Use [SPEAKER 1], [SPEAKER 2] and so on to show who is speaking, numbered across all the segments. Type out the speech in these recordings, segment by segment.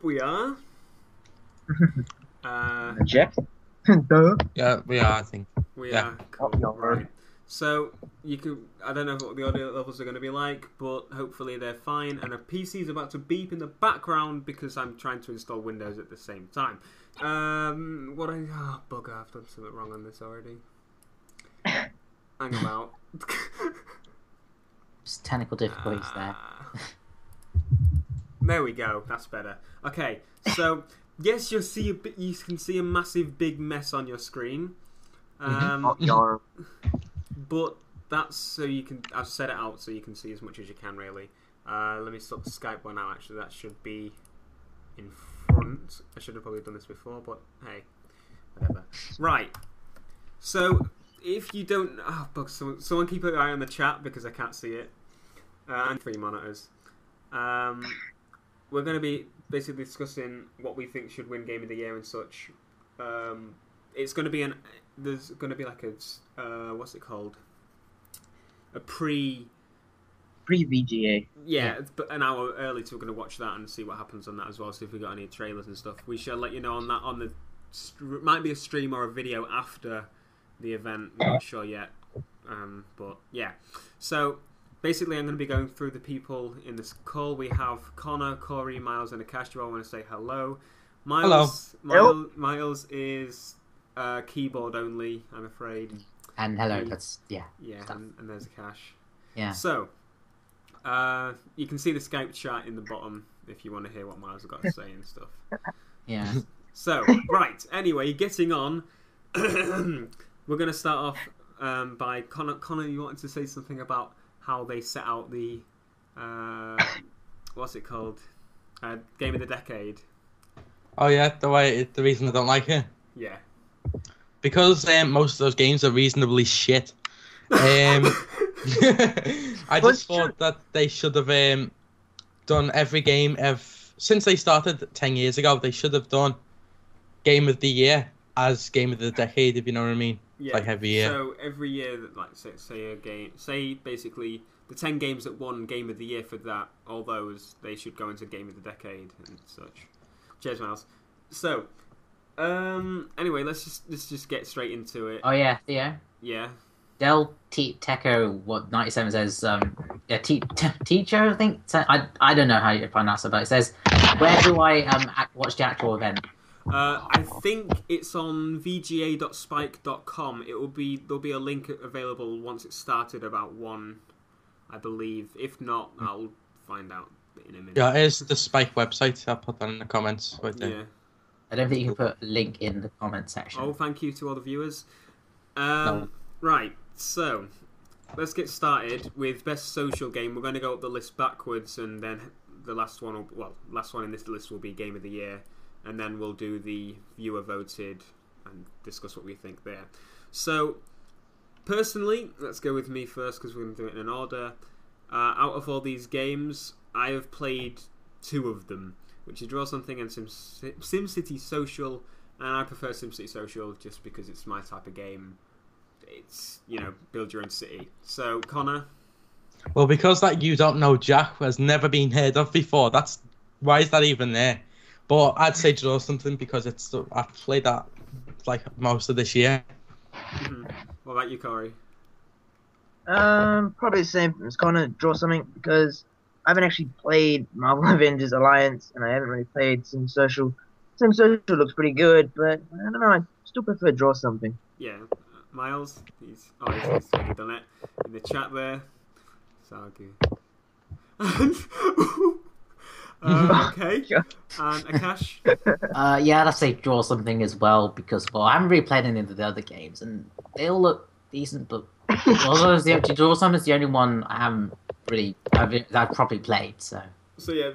[SPEAKER 1] We are.
[SPEAKER 2] Check. Duh.
[SPEAKER 3] Yeah, we are, I think.
[SPEAKER 1] We
[SPEAKER 3] Yeah.
[SPEAKER 1] are. Cool.
[SPEAKER 2] Oh,
[SPEAKER 1] Right. So you can. I don't know what the audio levels are going to be like, but hopefully they're fine. And a PC is about to beep in the background because I'm trying to install Windows at the same time. Bugger! I've done something wrong on this already. Hang about.
[SPEAKER 4] Just technical difficulties there.
[SPEAKER 1] There we go. That's better. Okay, so yes, you can see a massive big mess on your screen. But that's so you can. I've set it out so you can see as much as you can. Really. Let me stop the Skype one out. Actually, that should be in front. I should have probably done this before, but hey, whatever. Right. So if you don't, someone keep an eye on the chat because I can't see it. And 3 monitors. We're going to be basically discussing what we think should win Game of the Year and such. It's going to be there's going to be like a what's it called? A
[SPEAKER 2] Pre-VGA.
[SPEAKER 1] Yeah, but an hour early, so we're going to watch that and see what happens on that as well. See if we got any trailers and stuff. We shall let you know on that on the might be a stream or a video after the event. We're not sure yet, but yeah. So basically, I'm going to be going through the people in this call. We have Connor, Corey, Miles, and Akash. Do I want to say hello? Miles,
[SPEAKER 3] Hello.
[SPEAKER 1] Miles is keyboard only, I'm afraid.
[SPEAKER 4] And hello, that's
[SPEAKER 1] Yeah, and there's Akash.
[SPEAKER 4] Yeah.
[SPEAKER 1] So, you can see the Skype chat in the bottom if you want to hear what Miles has got to say and stuff.
[SPEAKER 4] Yeah.
[SPEAKER 1] So, right, anyway, getting on. We're going to start off by Connor. Connor, you wanted to say something about how they set out the what's it called? Game of the Decade.
[SPEAKER 3] Oh yeah, the reason I don't like it
[SPEAKER 1] Yeah.
[SPEAKER 3] because most of those games are reasonably shit. I just thought that they should have done every game since they started 10 years ago. They should have done Game of the Year as Game of the Decade, if you know what I mean.
[SPEAKER 1] Yeah.
[SPEAKER 3] Like every year.
[SPEAKER 1] So every year, like say a game, say basically the 10 games that won Game of the Year for that, all those they should go into Game of the Decade and such. Cheers, Miles. So, anyway, let's just get straight into it.
[SPEAKER 4] Oh yeah, Theo.
[SPEAKER 1] Yeah.
[SPEAKER 4] Del Teco 97 says teacher, I think. I don't know how you pronounce it, but it says, where do I watch the actual event?
[SPEAKER 1] I think it's on VGA.spike.com. There'll be a link available once it's started about 1, I believe. If not, I'll find out in a minute.
[SPEAKER 3] Yeah, it's the Spike website. I'll put that in the comments right there.
[SPEAKER 1] Yeah.
[SPEAKER 4] I don't think you can put a link in the comment section.
[SPEAKER 1] Oh, thank you to all the viewers.
[SPEAKER 4] No.
[SPEAKER 1] Right, so let's get started with best social game. We're going to go up the list backwards, and then the last one in this list will be Game of the Year, and then we'll do the viewer voted and discuss what we think there. So, personally, let's go with me first because we're going to do it in an order. Out of all these games, I have played 2 of them, which is Draw Something and SimCity Social, and I prefer SimCity Social just because it's my type of game. It's, build your own city. So, Connor?
[SPEAKER 3] Well, because that You Don't Know Jack has never been heard of before, why is that even there? But I'd say Draw Something because I've played that like most of this year.
[SPEAKER 1] Mm-hmm. What about you, Corey?
[SPEAKER 2] Probably the same as Connor. Draw Something because I haven't actually played Marvel Avengers Alliance, and I haven't really played Sim Social. Sim Social looks pretty good, but I don't know. I still prefer Draw Something.
[SPEAKER 1] Yeah. Miles? He's already done it in the chat there. So okay. And Akash?
[SPEAKER 4] Yeah, I'd say Draw Something as well because I haven't really played any of the other games and they all look decent, but Draw Something is the only one I've probably played. So
[SPEAKER 1] yeah.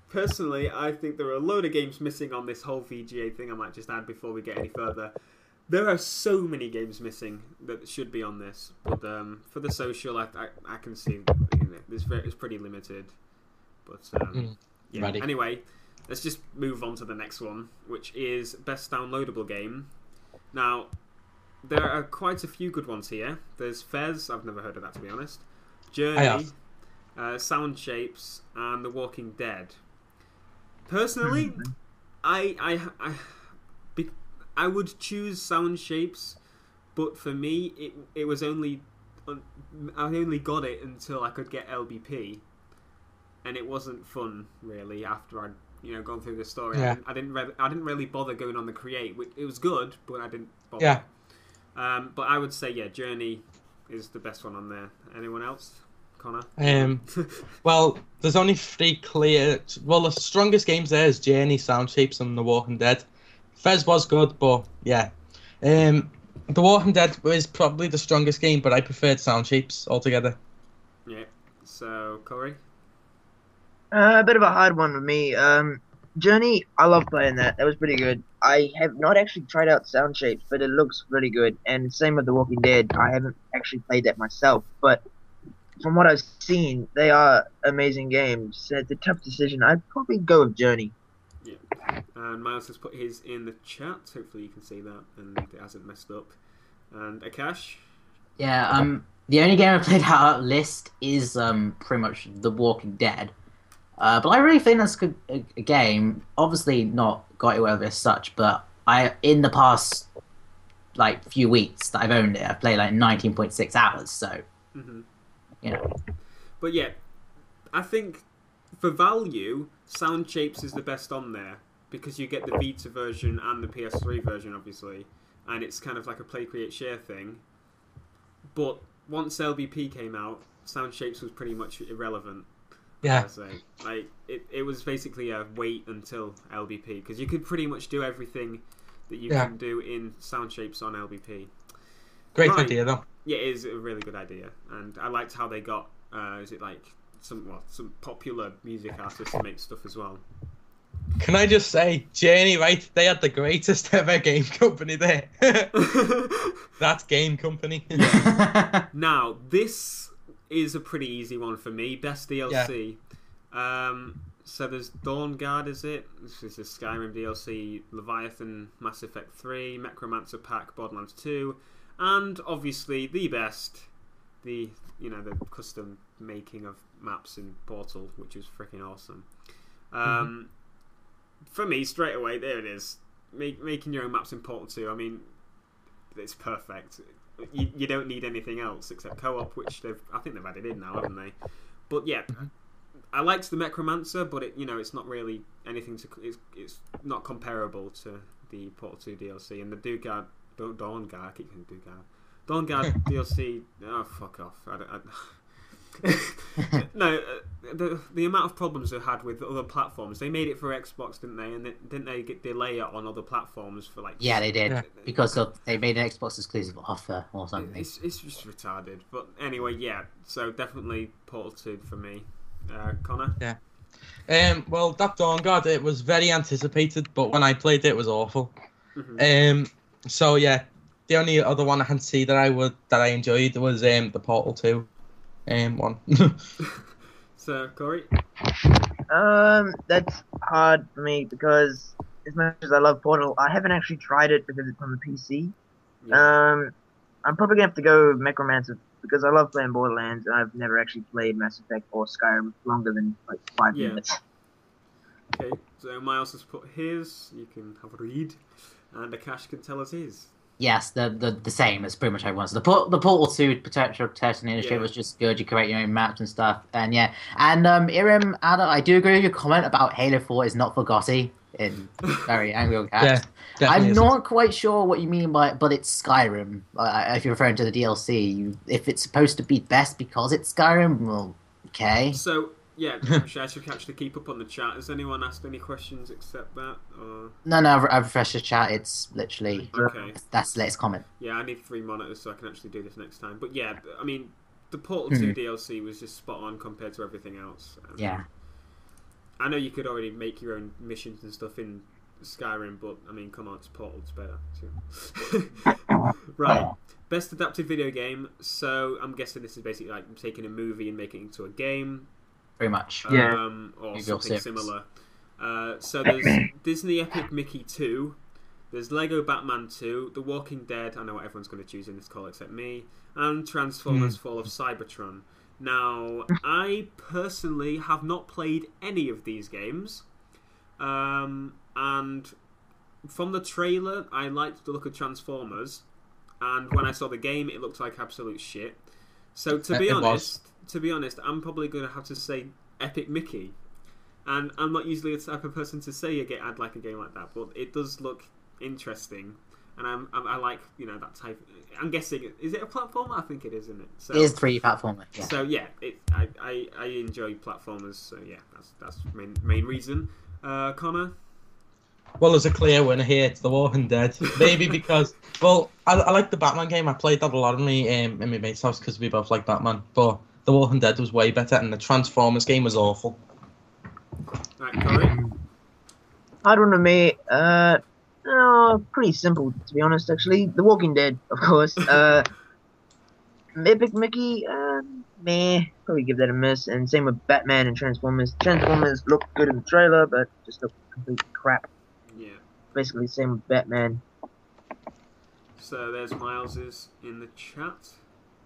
[SPEAKER 1] Personally, I think there are a load of games missing on this whole VGA thing. I might just add before we get any further. There are so many games missing that should be on this, but for the social, I can see it's pretty limited. But yeah.
[SPEAKER 3] Ready.
[SPEAKER 1] Anyway, let's just move on to the next one, which is best downloadable game. Now, there are quite a few good ones here. There's Fez. I've never heard of that, to be honest. Journey, Sound Shapes, and The Walking Dead. Personally, I would choose Sound Shapes, but for me, it was only I only got it until I could get LBP, and it wasn't fun really after I'd gone through the story.
[SPEAKER 3] Yeah.
[SPEAKER 1] I didn't really bother going on the create. It was good, but I didn't bother.
[SPEAKER 3] Yeah.
[SPEAKER 1] But I would say Journey is the best one on there. Anyone else? Connor?
[SPEAKER 3] Well, there's only 3 clear. Well, the strongest games there is Journey, Sound Shapes, and The Walking Dead. Fez was good, but yeah. The Walking Dead is probably the strongest game, but I preferred Sound Shapes altogether.
[SPEAKER 1] Yeah. So, Corey?
[SPEAKER 2] A bit of a hard one with me. Journey, I love playing that. That was pretty good. I have not actually tried out Sound Shapes, but it looks really good. And same with The Walking Dead. I haven't actually played that myself, but from what I've seen, they are amazing games. So it's a tough decision. I'd probably go with Journey.
[SPEAKER 1] Yeah. And Miles has put his in the chat. Hopefully you can see that and it hasn't messed up. And Akash?
[SPEAKER 4] Yeah, the only game I played out of list is pretty much The Walking Dead. But I really think that's a game. Obviously not got it well as such, but in the past few weeks that I've owned it, I've played 19.6 hours, so
[SPEAKER 1] But yeah, I think for value, Sound Shapes is the best on there because you get the Vita version and the PS3 version, obviously, and it's kind of like a play, create, share thing. But once LBP came out, Sound Shapes was pretty much irrelevant.
[SPEAKER 3] Yeah.
[SPEAKER 1] It was basically a wait until LBP because you could pretty much do everything that you can do in Sound Shapes on LBP.
[SPEAKER 3] Great idea, though.
[SPEAKER 1] Yeah, it is a really good idea, and I liked how they got some popular music artists to make stuff as well.
[SPEAKER 3] Can I just say, Journey, right? They had the greatest ever game company there. That game company.
[SPEAKER 1] Now, this is a pretty easy one for me. Best DLC. Yeah. So there's Dawn Guard, is it? This is the Skyrim DLC, Leviathan, Mass Effect 3, Necromancer Pack, Borderlands 2, and obviously the best, the custom making of maps in Portal, which was freaking awesome. For me, straight away, there it is. Making your own maps in Portal 2, I mean, it's perfect. You don't need anything else except co-op, which I think they've added in now, haven't they? But yeah, I liked the Necromancer, but it's not really anything it's not comparable to the Portal 2 DLC. And the Dawn Guard, I keep saying Dawn Guard DLC. Oh, fuck off! No, the amount of problems they've had with other platforms. They made it for Xbox, didn't they? And didn't they delay it on other platforms for
[SPEAKER 4] Yeah, they did because they made an Xbox exclusive offer or something.
[SPEAKER 1] It's just retarded. But anyway, yeah. So definitely Portal 2 for me. Connor.
[SPEAKER 3] Yeah. Well, that Dawn Guard, it was very anticipated, but when I played it, it was awful. So yeah, the only other one I can see that I enjoyed was the Portal 2 one.
[SPEAKER 1] So Corey.
[SPEAKER 2] That's hard for me because as much as I love Portal, I haven't actually tried it because it's on the PC. Yeah. I'm probably gonna have to go Necromancer because I love playing Borderlands and I've never actually played Mass Effect or Skyrim longer than 5 minutes.
[SPEAKER 1] Okay, so Miles has put his. You can have a read, and Akash can tell us his.
[SPEAKER 4] Yes, the same as pretty much everyone's. The Portal 2 potential testing industry was just good. You create your own maps and stuff, and Irim, Ada, I do agree with your comment about Halo 4 is not for Gotti in very angry on Cat. I'm not quite sure what you mean by it, but it's Skyrim. If you're referring to the DLC, if it's supposed to be best because it's Skyrim, well, okay.
[SPEAKER 1] So. Yeah, I should actually keep up on the chat. Has anyone asked any questions except that? Or...
[SPEAKER 4] No, I've refreshed the chat. It's literally...
[SPEAKER 1] Okay.
[SPEAKER 4] That's the latest comment.
[SPEAKER 1] Yeah, I need 3 monitors so I can actually do this next time. But yeah, I mean, the Portal 2 DLC was just spot on compared to everything else.
[SPEAKER 4] Yeah.
[SPEAKER 1] I know you could already make your own missions and stuff in Skyrim, but, I mean, come on, it's Portal, it's better. So. Right. Best adapted video game. So, I'm guessing this is basically like taking a movie and making it into a game.
[SPEAKER 4] Pretty much.
[SPEAKER 1] Or something similar. So there's Disney Epic Mickey 2, there's Lego Batman 2, The Walking Dead, I know what everyone's going to choose in this call except me, and Transformers Fall of Cybertron. Now, I personally have not played any of these games, And from the trailer, I liked the look of Transformers, and when I saw the game, it looked like absolute shit. So to be honest, I'm probably going to have to say Epic Mickey. And I'm not usually the type of person to say I'd like a game like that, but it does look interesting, and I like that type. I'm guessing, is it a platformer? I think it is, isn't it? So,
[SPEAKER 4] it is 3D platformer. Yeah.
[SPEAKER 1] So yeah, I enjoy platformers. So yeah, that's main reason. Connor.
[SPEAKER 3] Well, there's a clear winner here. It's The Walking Dead. Maybe because, I like the Batman game. I played that a lot in my mate's house because we both like Batman. But The Walking Dead was way better, and the Transformers game was awful.
[SPEAKER 1] Right, Corey.
[SPEAKER 2] Hard one to me. Pretty simple to be honest. Actually, The Walking Dead, of course. Epic Mickey. Meh. Probably give that a miss. And same with Batman and Transformers. Transformers look good in the trailer, but just look complete crap.
[SPEAKER 1] Yeah.
[SPEAKER 2] Basically, same with Batman.
[SPEAKER 1] So there's Miles's in the chat.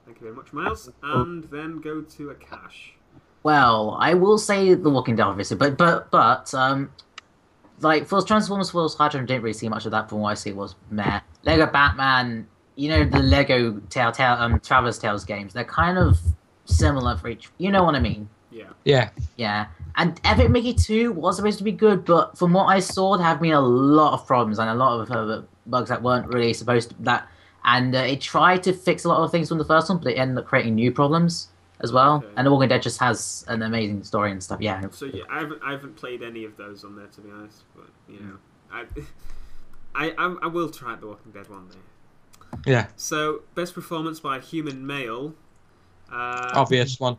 [SPEAKER 1] Thank you very much, Miles. And then go to Akash.
[SPEAKER 4] Well, I will say The Walking Dead, obviously, but like for Transformers World's Hydra, I didn't really see much of that. From what I see, was meh. Lego Batman, the Lego Traveller's Tales games, they're kind of similar for each. You know what I mean?
[SPEAKER 1] Yeah.
[SPEAKER 4] Yeah. And Epic Mickey 2 was supposed to be good, but from what I saw, there have been a lot of problems and a lot of bugs that weren't really supposed to that. And it tried to fix a lot of things from the first one, but it ended up creating new problems as well. Okay. And The Walking Dead just has an amazing story and stuff. Yeah.
[SPEAKER 1] So yeah, I haven't played any of those on there, to be honest. But I will try The Walking Dead one day.
[SPEAKER 3] Yeah.
[SPEAKER 1] So best performance by human male.
[SPEAKER 3] Obvious one.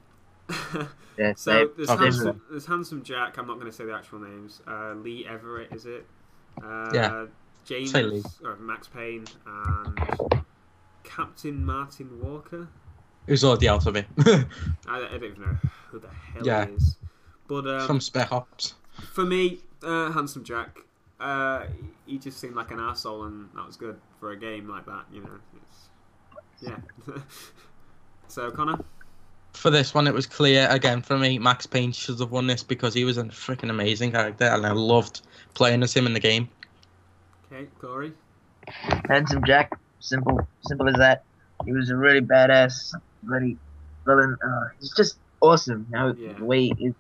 [SPEAKER 2] Yeah,
[SPEAKER 1] so there's Handsome Jack. I'm not going to say the actual names. Lee Everett, is it?
[SPEAKER 3] Yeah.
[SPEAKER 1] James or Max Payne and Captain Martin Walker.
[SPEAKER 3] Who's already out of it?
[SPEAKER 1] I don't even know who the hell he is. But
[SPEAKER 3] from Spec Ops.
[SPEAKER 1] For me, Handsome Jack. He just seemed like an arsehole, and that was good for a game like that. Yeah. So Connor.
[SPEAKER 3] For this one, it was clear again for me. Max Payne should have won this because he was a freaking amazing character, and I loved playing as him in the game.
[SPEAKER 1] Okay, Corey.
[SPEAKER 2] Handsome Jack, simple as that. He was a really badass, bloody villain. He's just awesome. The way his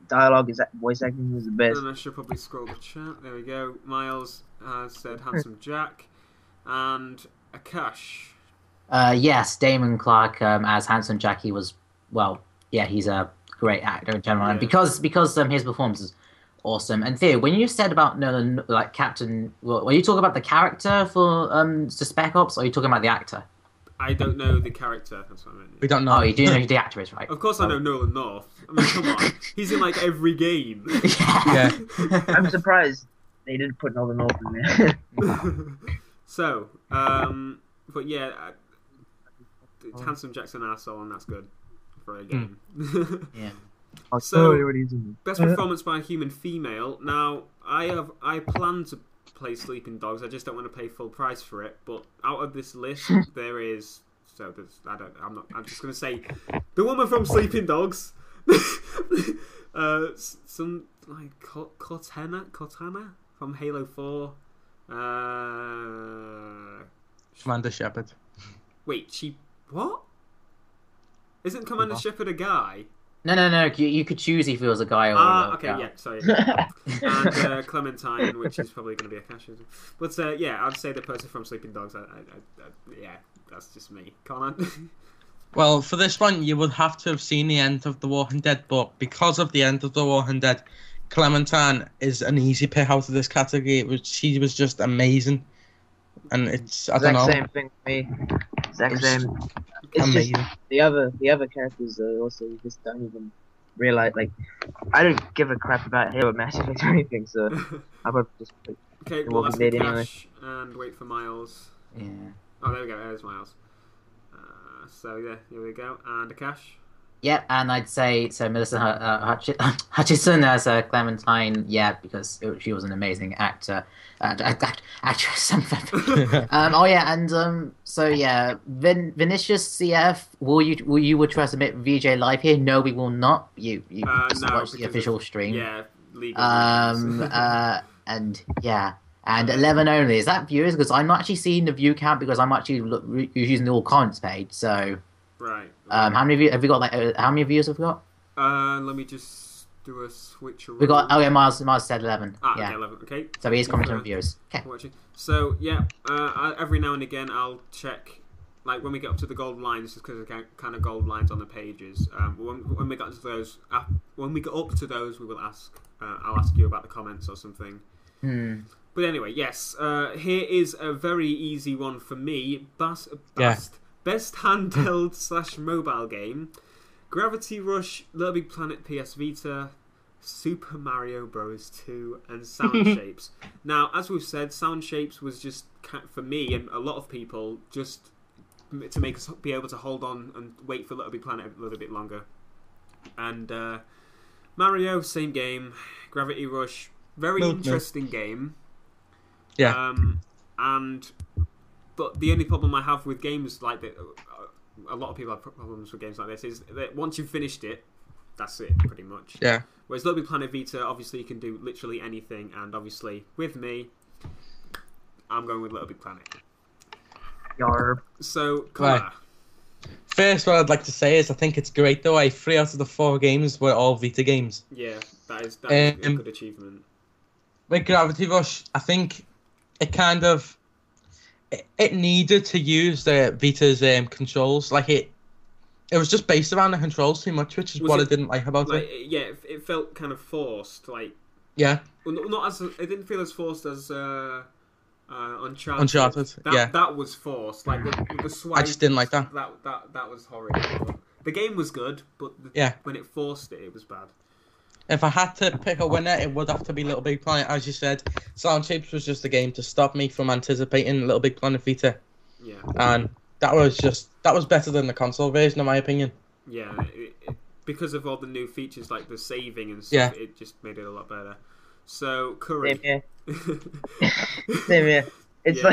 [SPEAKER 2] dialogue, his voice acting was the best.
[SPEAKER 1] And I should probably scroll the chat. There we go. Miles has said Handsome Jack, and Akash.
[SPEAKER 4] Yes, Damon Clark as Handsome Jack. He was. Well, yeah, he's a great actor in general, and because his performance is awesome. And Theo, when you said about Captain, were you talking about the character for Spec Ops, or are you talking about the actor?
[SPEAKER 1] I don't know the character. That's what I meant.
[SPEAKER 3] We don't know.
[SPEAKER 4] Oh, you do know who the actor is, right?
[SPEAKER 1] Of course, I know Nolan North. I mean, come on, he's in like every game.
[SPEAKER 3] Yeah.
[SPEAKER 2] I'm surprised they didn't put Nolan North in there.
[SPEAKER 1] So, but yeah, Handsome Jack's an arsehole, and that's good for a game.
[SPEAKER 4] Yeah.
[SPEAKER 1] So, best performance by a human female. Now, I plan to play Sleeping Dogs. I just don't want to pay full price for it. But out of this list, there's I'm just going to say the woman from Sleeping Dogs. Some like Cortana from Halo 4.
[SPEAKER 3] Commander Shepard.
[SPEAKER 1] Wait, what? Isn't Commander Shepard a guy?
[SPEAKER 4] No. You could choose if he was a guy or a
[SPEAKER 1] okay,
[SPEAKER 4] girl.
[SPEAKER 1] yeah, sorry. And Clementine, which is probably going to be a cash. But I'd say the person from Sleeping Dogs. Yeah, that's just me. Connor?
[SPEAKER 3] Well, for this one, you would have to have seen the end of The Walking Dead, but because of the end of The Walking Dead, Clementine is an easy pick out of this category. She was just amazing. And it's, I don't know.
[SPEAKER 2] Same thing for me. Exact same. It's
[SPEAKER 3] amazing.
[SPEAKER 2] Just the other characters also you just don't even realize. Like, I don't give a crap about Halo Mass Effect or anything, so I would just like,
[SPEAKER 1] okay, well, that's the cash and wait for Miles.
[SPEAKER 4] Yeah.
[SPEAKER 1] Oh, there we go. There's Miles. So yeah, here we go. And a cash.
[SPEAKER 4] Yeah, and I'd say so. Melissa Hutchison as Clementine, because she was an amazing actress. Vinicius CF, will you would trust admit VJ live here? No, we will not. You watch the official stream.
[SPEAKER 1] Yeah, legal reasons.
[SPEAKER 4] And yeah, and 11 only. Is that viewers? Because I'm not actually seeing the view count because I'm actually using the all comments page. So
[SPEAKER 1] Right.
[SPEAKER 4] how many have we got? Like, how many views have we got?
[SPEAKER 1] Let me just do a switch around.
[SPEAKER 4] We got. Okay, Miles said 11.
[SPEAKER 1] Okay,
[SPEAKER 4] Yeah.
[SPEAKER 1] 11. Okay.
[SPEAKER 4] So he is commenting on viewers. Okay.
[SPEAKER 1] Watching. So yeah, every now and again I'll check. Like when we get up to the gold lines, just because of kind of gold lines on the pages. When we get to those, when we get up to those, we will ask. I'll ask you about the comments or something. But anyway, yes. Here is a very easy one for me. Best handheld / mobile game: Gravity Rush, Little Big Planet PS Vita, Super Mario Bros. 2, and Sound Shapes. Now, as we've said, Sound Shapes was just for me and a lot of people just to make us be able to hold on and wait for Little Big Planet a little bit longer. And Mario, same game. Gravity Rush, very interesting game.
[SPEAKER 3] Yeah.
[SPEAKER 1] But the only problem I have with games like that, a lot of people have problems with games like this, is that once you've finished it, that's it, pretty much.
[SPEAKER 3] Yeah.
[SPEAKER 1] Whereas Little Big Planet Vita, obviously you can do literally anything, and obviously with me, I'm going with Little Big Planet.
[SPEAKER 2] Yarb.
[SPEAKER 1] So, Connor.
[SPEAKER 3] Right. First, what I'd like to say is I think it's great though. 3 out of the 4 games were all Vita games.
[SPEAKER 1] Yeah, that is a good achievement.
[SPEAKER 3] With Gravity Rush, I think it kind of it needed to use the Vita's controls. Like it was just based around the controls too much, which is what I didn't like about it.
[SPEAKER 1] Yeah, it felt kind of forced. Like
[SPEAKER 3] yeah,
[SPEAKER 1] well, not as it didn't feel as forced as Uncharted. That was forced. Like the swipe.
[SPEAKER 3] I just didn't like that.
[SPEAKER 1] That was horrible. The game was good, but when it forced it, it was bad.
[SPEAKER 3] If I had to pick a winner, it would have to be Little Big Planet, as you said. Sound Shapes was just a game to stop me from anticipating Little Big Planet Vita.
[SPEAKER 1] Yeah.
[SPEAKER 3] And that was better than the console version, in my opinion.
[SPEAKER 1] Yeah, because of all the new features like the saving and stuff, it just made it a lot better. So, Curry.
[SPEAKER 2] Same here. It's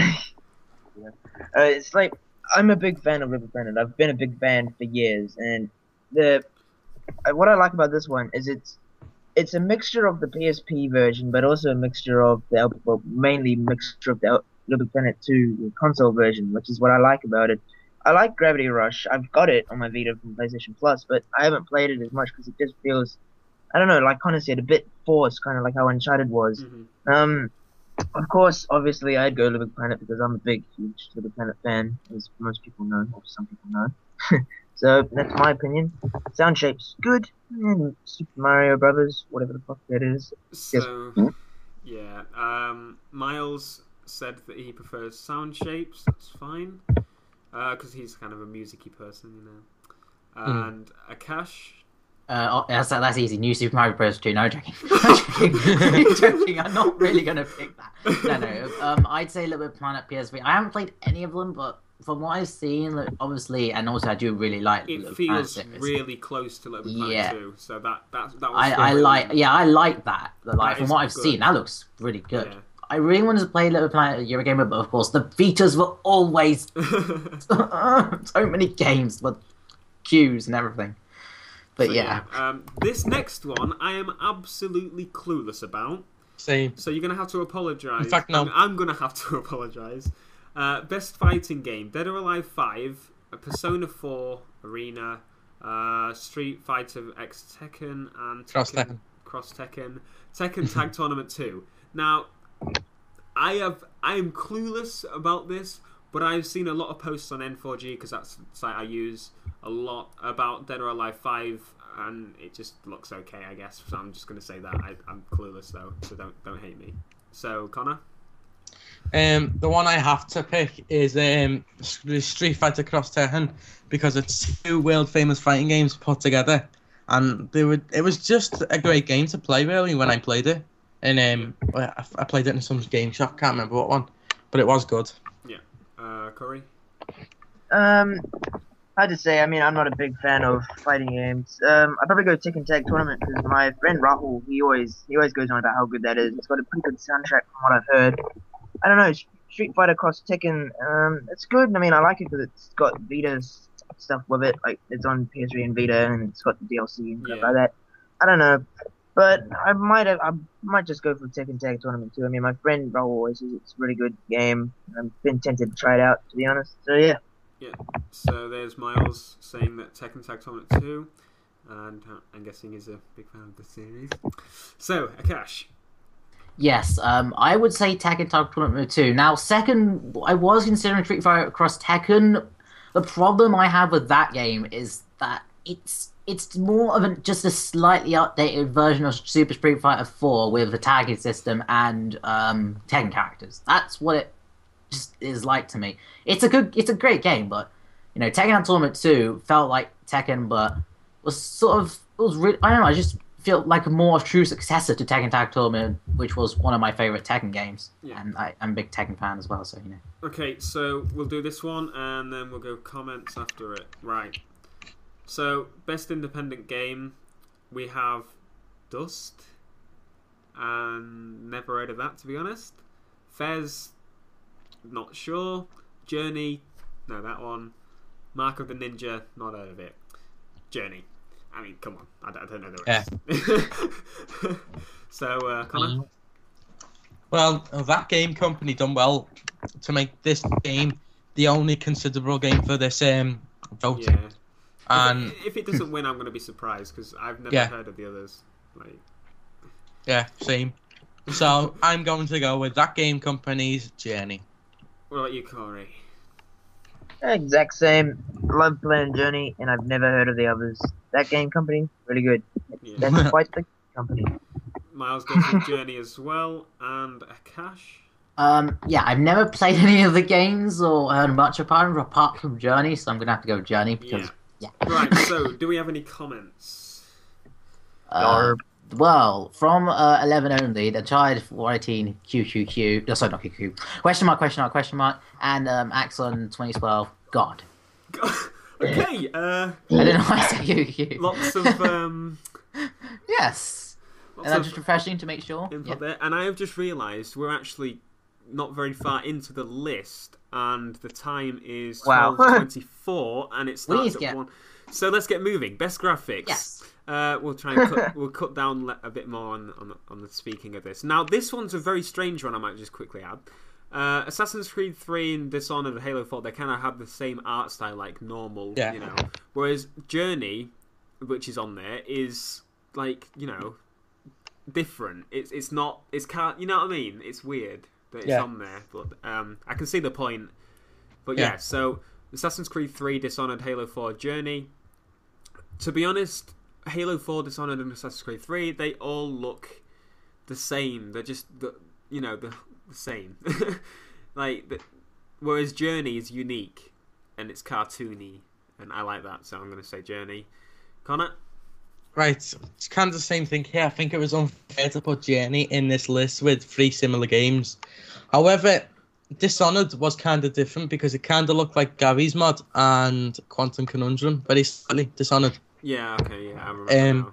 [SPEAKER 2] like I'm a big fan of Little Planet. I've been a big fan for years, and what I like about this one is it's a mixture of the PSP version, but also a mixture of mainly mixture of the Little Planet 2 console version, which is what I like about it. I like Gravity Rush. I've got it on my Vita from PlayStation Plus, but I haven't played it as much because it just feels, I don't know, like Connor said, a bit forced, kind of like how Uncharted was.
[SPEAKER 1] Mm-hmm.
[SPEAKER 2] Of course, obviously, I'd go Little Planet because I'm a big, huge Little Planet fan, as most people know, or some people know. So that's my opinion. Sound Shape's good, and Super Mario Brothers, whatever the fuck that is.
[SPEAKER 1] So, Miles said that he prefers Sound Shapes. That's fine, because he's kind of a musicy person, you know. And Akash.
[SPEAKER 4] That's easy. New Super Mario Bros. 2. No, joking. Joking. I'm not really gonna pick that. No. I'd say Little Bit Planet PSV. I haven't played any of them, but from what I've seen, obviously, and also I do really like.
[SPEAKER 1] It feels really close to Little Bit Planet 2. So that was.
[SPEAKER 4] I like that. Like from what I've seen, that looks really good. Yeah. I really wanted to play Little Planet Eurogamer, but of course the Vitas were always so many games with queues and everything. But so,
[SPEAKER 1] this next one I am absolutely clueless about.
[SPEAKER 3] Same.
[SPEAKER 1] So you're gonna have to apologise.
[SPEAKER 3] In fact, no.
[SPEAKER 1] I'm gonna have to apologise. Best fighting game: Dead or Alive 5, Persona 4 Arena, Street Fighter X Tekken, and Cross Tekken, Tekken Tag Tournament 2. Now, I am clueless about this, but I've seen a lot of posts on N4G because that's the site I use a lot about Dead or Alive 5, and it just looks okay, I guess. So I'm just going to say that I'm clueless though, so don't hate me. So Connor.
[SPEAKER 3] The one I have to pick is Street Fighter Cross Tekken because it's 2 world famous fighting games put together, and it was just a great game to play really when I played it. And I played it in some game shop, can't remember what one, but it was good.
[SPEAKER 1] Yeah. Corey?
[SPEAKER 2] Hard to say. I mean, I'm not a big fan of fighting games. I'd probably go Tekken Tag Tournament because my friend Rahul, he always goes on about how good that is. It's got a pretty good soundtrack from what I've heard. I don't know, Street Fighter Cross Tekken, it's good. I mean, I like it because it's got Vita's stuff with it. Like, it's on PS3 and Vita, and it's got the DLC and stuff like that. I don't know. But I might just go for Tekken Tag Tournament 2. I mean, my friend Raul always says it's a really good game. I've been tempted to try it out, to be honest. So yeah.
[SPEAKER 1] Yeah. So there's Miles saying that Tekken Tag Tournament 2, and I'm guessing he's a big fan of the series. So Akash.
[SPEAKER 4] Yes, I would say Tekken Tag Tournament 2. Now, second, I was considering Street Fighter Cross Tekken. The problem I have with that game is that it's more of just a slightly updated version of Super Street Fighter 4 with a tagging system and Tekken characters. That's what it just is like to me. It's a great game, but Tekken Tag Tournament 2 felt like Tekken, but really, I don't know. I just feel like a more true successor to Tekken Tag Tournament, which was one of my favorite Tekken games, and I'm a big Tekken fan as well. So
[SPEAKER 1] Okay, so we'll do this one, and then we'll go comments after it. Right. So, best independent game, we have Dust, and never heard of that, to be honest. Fez, not sure. Journey, no, that one. Mark of the Ninja, not heard of it. Journey. I mean, come on, I don't know the rest. Yeah. So, Connor?
[SPEAKER 3] Well, that game company done well to make this game the only considerable game for this vote.
[SPEAKER 1] Yeah.
[SPEAKER 3] And
[SPEAKER 1] if it doesn't win, I'm going to be surprised because I've never heard of the others.
[SPEAKER 3] Yeah, same. So I'm going to go with that game company's Journey.
[SPEAKER 1] What about you, Corey?
[SPEAKER 2] Exact same. Love playing Journey, and I've never heard of the others. That game company, really good.
[SPEAKER 1] Yeah.
[SPEAKER 2] That's quite the company.
[SPEAKER 1] Miles goes with Journey as well, and Akash.
[SPEAKER 4] Yeah, I've never played any of the games or heard much apart from Journey, so I'm gonna have to go with Journey because. Yeah.
[SPEAKER 1] Right, so do we have any comments?
[SPEAKER 4] Well, from 11 only, the child 418 QQQ. No, sorry, not QQ. Question mark, and Axon 2012. God.
[SPEAKER 1] Okay.
[SPEAKER 4] I don't know why I said QQ.
[SPEAKER 1] Lots of
[SPEAKER 4] Yes. And I'm just refreshing to make sure.
[SPEAKER 1] Input there, and I have just realised we're actually not very far into the list, and the time is 12:24, and it starts at 1. So let's get moving. Best graphics.
[SPEAKER 4] Yes.
[SPEAKER 1] We'll try and cut down a bit more on the speaking of this. Now, this one's a very strange one. I might just quickly add. Assassin's Creed 3 and Dishonored and Halo 4, they kind of have the same art style, like normal, Whereas Journey, which is on there, is different. It's not. You know what I mean? It's weird that it's on there, but I can see the point. But so Assassin's Creed 3, Dishonored, Halo 4, Journey. To be honest, Halo 4, Dishonored, and Assassin's Creed 3, they all look the same. They're just the same. Whereas Journey is unique and it's cartoony, and I like that, so I'm going to say Journey. Connor?
[SPEAKER 3] Right, it's kind of the same thing here. I think it was unfair to put Journey in this list with 3 similar games. However, Dishonored was kind of different because it kind of looked like Gary's Mod and Quantum Conundrum, very slightly Dishonored.
[SPEAKER 1] Yeah, okay, I remember now.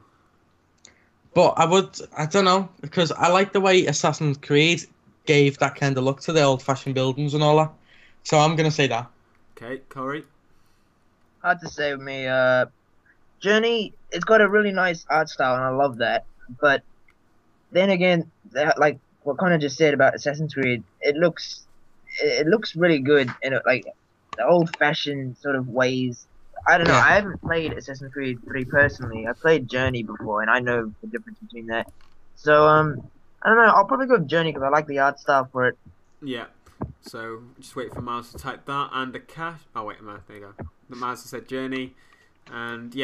[SPEAKER 3] But I don't know, because I like the way Assassin's Creed gave that kind of look to the old-fashioned buildings and all that. So I'm going to say that.
[SPEAKER 1] Okay, Corey?
[SPEAKER 2] Hard to say with me. Journey, it's got a really nice art style, and I love that. But then again, like what Connor just said about Assassin's Creed, it looks really good in the old-fashioned sort of ways. I don't know. I haven't played Assassin's Creed 3 personally. I played Journey before, and I know the difference between that. So I don't know. I'll probably go with Journey because I like the art style for it.
[SPEAKER 1] Yeah. So just wait for Miles to type that and the cash. Oh wait, there you go. The Miles has said Journey, and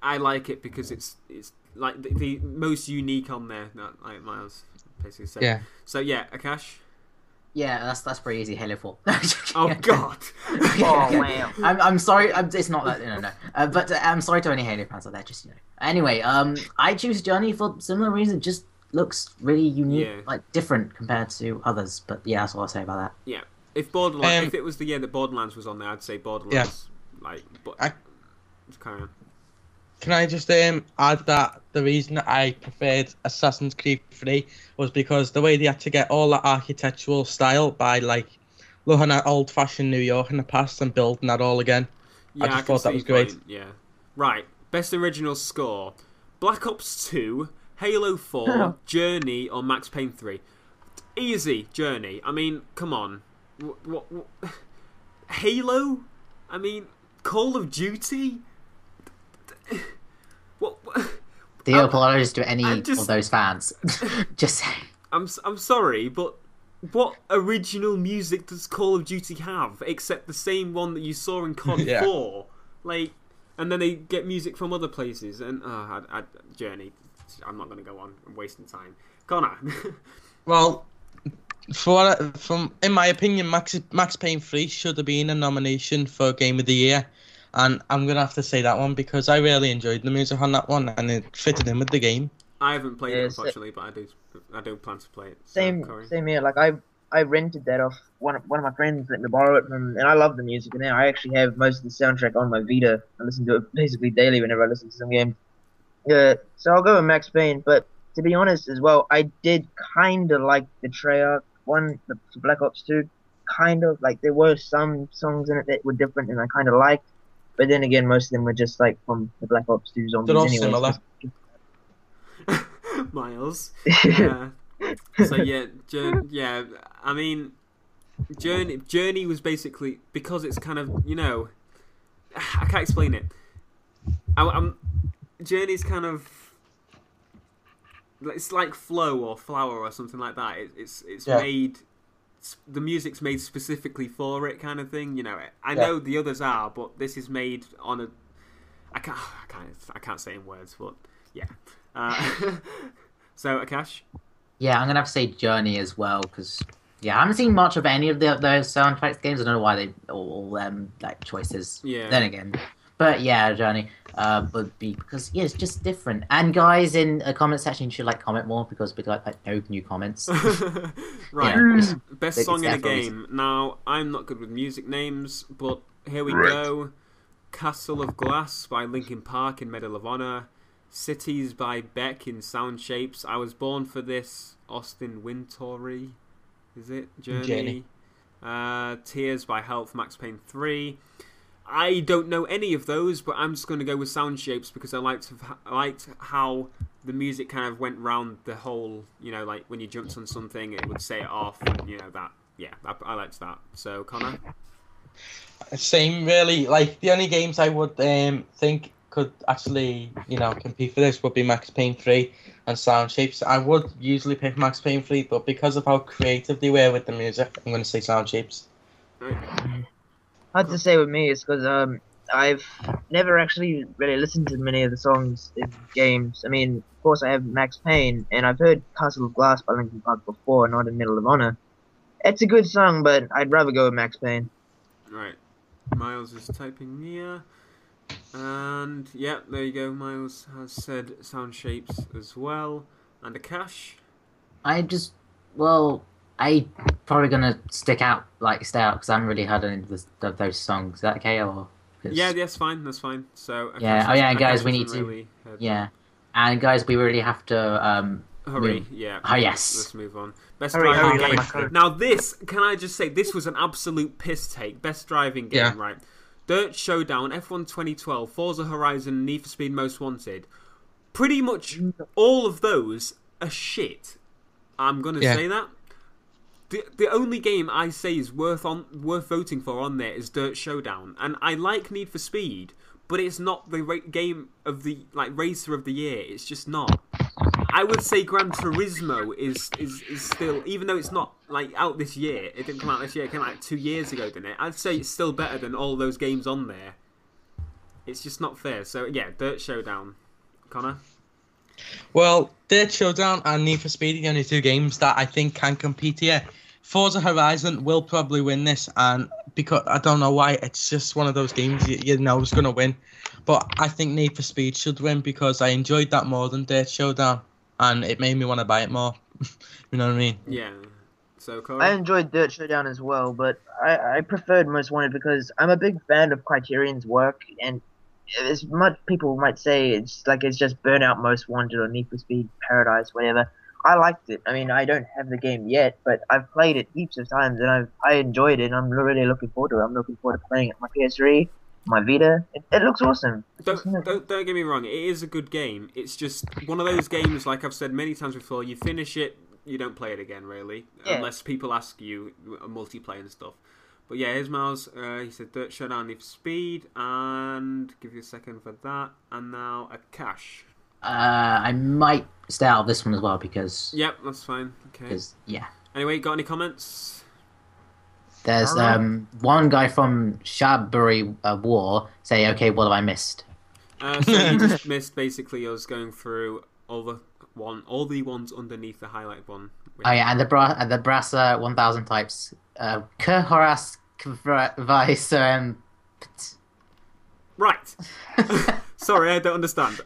[SPEAKER 1] I like it because it's like the most unique on there. Like Miles basically said.
[SPEAKER 3] Yeah.
[SPEAKER 1] So Akash.
[SPEAKER 4] Yeah, that's pretty easy. Halo 4.
[SPEAKER 1] Oh God.
[SPEAKER 2] Wow.
[SPEAKER 4] I'm sorry. It's not that. No. But I'm sorry to any Halo fans out there. Just Anyway, I choose Journey for similar reason. Just looks really unique, like different compared to others. But that's all I'll say about that.
[SPEAKER 1] Yeah. If Borderlands, if it was the year that Borderlands was on there, I'd say Borderlands.
[SPEAKER 3] Yeah.
[SPEAKER 1] Just carry on.
[SPEAKER 3] Can I just add that the reason I preferred Assassin's Creed 3 was because the way they had to get all that architectural style by looking at old-fashioned New York in the past and building that all again.
[SPEAKER 1] Yeah,
[SPEAKER 3] I just thought that was great.
[SPEAKER 1] Yeah. Right. Best original score: Black Ops 2, Halo 4, Journey, or Max Payne 3? Easy, Journey. I mean, come on. What? Halo? I mean, Call of Duty? What?
[SPEAKER 4] Do apologize to any of those fans. Just saying.
[SPEAKER 1] I'm sorry, but what original music does Call of Duty have except the same one that you saw in COD 4? Like, and then they get music from other places. And Journey, I'm not going to go on. I'm wasting time. Connor.
[SPEAKER 3] Well, in my opinion, Max Payne 3 should have been a nomination for Game of the Year. And I'm going to have to say that one because I really enjoyed the music on that one and it fitted in with the game.
[SPEAKER 1] I haven't played it, unfortunately, but I do plan to play it. So,
[SPEAKER 2] same here. Like, I rented that off one of my friends let me borrow it from, and I love the music. And now I actually have most of the soundtrack on my Vita. I listen to it basically daily whenever I listen to some game. So I'll go with Max Payne. But to be honest as well, I did kind of like the Treyarch one, the Black Ops 2. Kind of like there were some songs in it that were different, and I kind of liked. But then again, most of them were just like from the Black Ops 2 zombies.
[SPEAKER 3] They're all
[SPEAKER 2] anyways.
[SPEAKER 3] similar.
[SPEAKER 1] Miles. So yeah. I mean, Journey was basically because it's kind of I can't explain it. Journey's kind of it's like Flow or Flower or something like that. It's made. The music's made specifically for it, kind of thing. I know the others are, but this is made on a. I can't say in words, but yeah. So Akash.
[SPEAKER 4] Yeah, I'm gonna have to say Journey as well because I haven't seen much of any of those soundtracks games. I don't know why they all like choices. Yeah. Then again, but yeah, Journey would be because it's just different. And guys in the comment section should comment more because we got no new comments.
[SPEAKER 1] Right. Best song in a game. Now I'm not good with music names, but here we go. Castle of Glass by Linkin Park in Medal of Honor. Cities by Beck in Sound Shapes. I Was Born for This, Austin Wintory. Is it? Journey. Tears by Health, Max Payne 3. I don't know any of those, but I'm just going to go with Sound Shapes because I liked how the music kind of went round the whole, like when you jumped on something, it would say it off, and that. Yeah, I liked that. So, Connor?
[SPEAKER 3] Same, really. Like, the only games I would think could actually, compete for this would be Max Payne 3 and Sound Shapes. I would usually pick Max Payne 3, but because of how creative they were with the music, I'm going to say Sound Shapes.
[SPEAKER 1] Right.
[SPEAKER 2] Hard to say with me is because I've never actually really listened to many of the songs in games. I mean, of course, I have Max Payne, and I've heard Castle of Glass by Linkin Park before, not in Medal of Honor. It's a good song, but I'd rather go with Max Payne.
[SPEAKER 1] Right. Miles is typing here. And, yeah, there you go. Miles has said Sound Shapes as well. And Akash?
[SPEAKER 4] I probably gonna stay out because I haven't really heard any of those songs. Is that okay? Or
[SPEAKER 1] yeah, that's fine. That's fine. So
[SPEAKER 4] Akash, guys, we need to. And guys, we really have to
[SPEAKER 1] hurry.
[SPEAKER 4] Move.
[SPEAKER 1] Yeah.
[SPEAKER 4] Oh yes.
[SPEAKER 1] Let's move on. Best driving game. Now this, can I just say, this was an absolute piss take. Best driving game, right? Dirt Showdown, F1 2012, Forza Horizon, Need for Speed Most Wanted. Pretty much all of those are shit. I'm gonna say that. The only game I say is worth voting for on there is Dirt Showdown, and I like Need for Speed, but it's not the game of the racer of the year. It's just not. I would say Gran Turismo is still, even though it's not out this year. It didn't come out this year. It came out 2 years ago, didn't it? I'd say it's still better than all those games on there. It's just not fair. So yeah, Dirt Showdown. Connor?
[SPEAKER 3] Well, Dirt Showdown and Need for Speed are the only two games that I think can compete here. Forza Horizon will probably win this, and because I don't know why, it's just one of those games you know is going to win. But I think Need for Speed should win because I enjoyed that more than Dirt Showdown, and it made me want to buy it more. You know what I mean?
[SPEAKER 1] Yeah. So, Corey?
[SPEAKER 2] I enjoyed Dirt Showdown as well, but I preferred Most Wanted because I'm a big fan of Criterion's work, and as much people might say it's just Burnout Most Wanted or Need for Speed Paradise, whatever. I liked it. I mean, I don't have the game yet, but I've played it heaps of times, and I enjoyed it, and I'm really looking forward to it. I'm looking forward to playing it on my PS3 my Vita. It looks awesome.
[SPEAKER 1] Don't get me wrong. It is a good game. It's just one of those games, like I've said many times before. You finish it, you don't play it again, really, unless people ask you multiplayer and stuff. But yeah, here's Miles. He said Dirt Showdown Need for Speed, and give you a second for that. And now a Cash.
[SPEAKER 4] I might stay out of this one as well because.
[SPEAKER 1] Yep, that's fine. Okay.
[SPEAKER 4] Because
[SPEAKER 1] Anyway, got any comments?
[SPEAKER 4] There's one guy from Shadbury War say, "Okay, what have I missed?"
[SPEAKER 1] So you just missed basically us going through all the ones underneath the highlighted one.
[SPEAKER 4] Oh yeah, and the Brassa 1000 types. Horas Vice
[SPEAKER 1] Right. Sorry, I don't understand.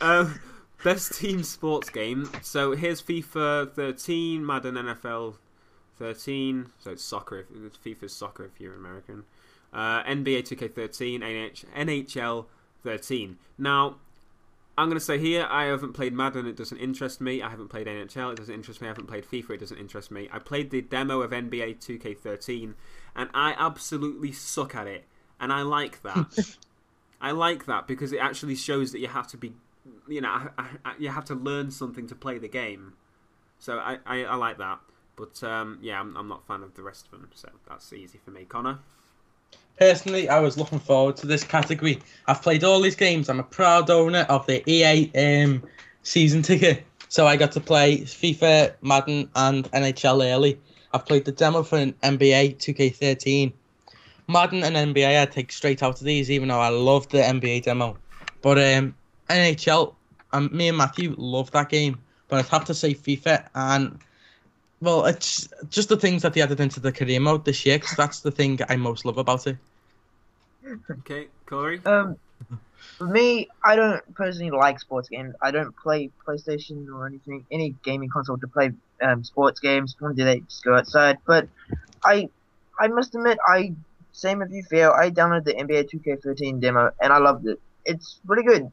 [SPEAKER 1] Best team sports game. So here's FIFA 13, Madden NFL 13. So it's soccer. FIFA's soccer if you're American. NBA 2K13, NHL 13. Now, I'm going to say here, I haven't played Madden, it doesn't interest me. I haven't played NHL, it doesn't interest me. I haven't played FIFA, it doesn't interest me. I played the demo of NBA 2K13, and I absolutely suck at it. And I like that. I like that because it actually shows that you have to be, you have to learn something to play the game. So I like that. But I'm not a fan of the rest of them, so that's easy for me. Connor?
[SPEAKER 3] Personally, I was looking forward to this category. I've played all these games. I'm a proud owner of the EA season ticket. So I got to play FIFA, Madden, and NHL early. I've played the demo for an NBA 2K13. Madden and NBA I take straight out of these, even though I love the NBA demo. But NHL, me and Matthew love that game. But I'd have to say FIFA, and well, it's just the things that they added into the career mode this year, because that's the thing I most love about it.
[SPEAKER 1] Okay, Corey?
[SPEAKER 2] For me, I don't personally like sports games. I don't play PlayStation or any gaming console to play sports games. If you want to do that, just go outside. But I must admit, same if you feel, I downloaded the NBA 2K13 demo and I loved it. It's pretty good.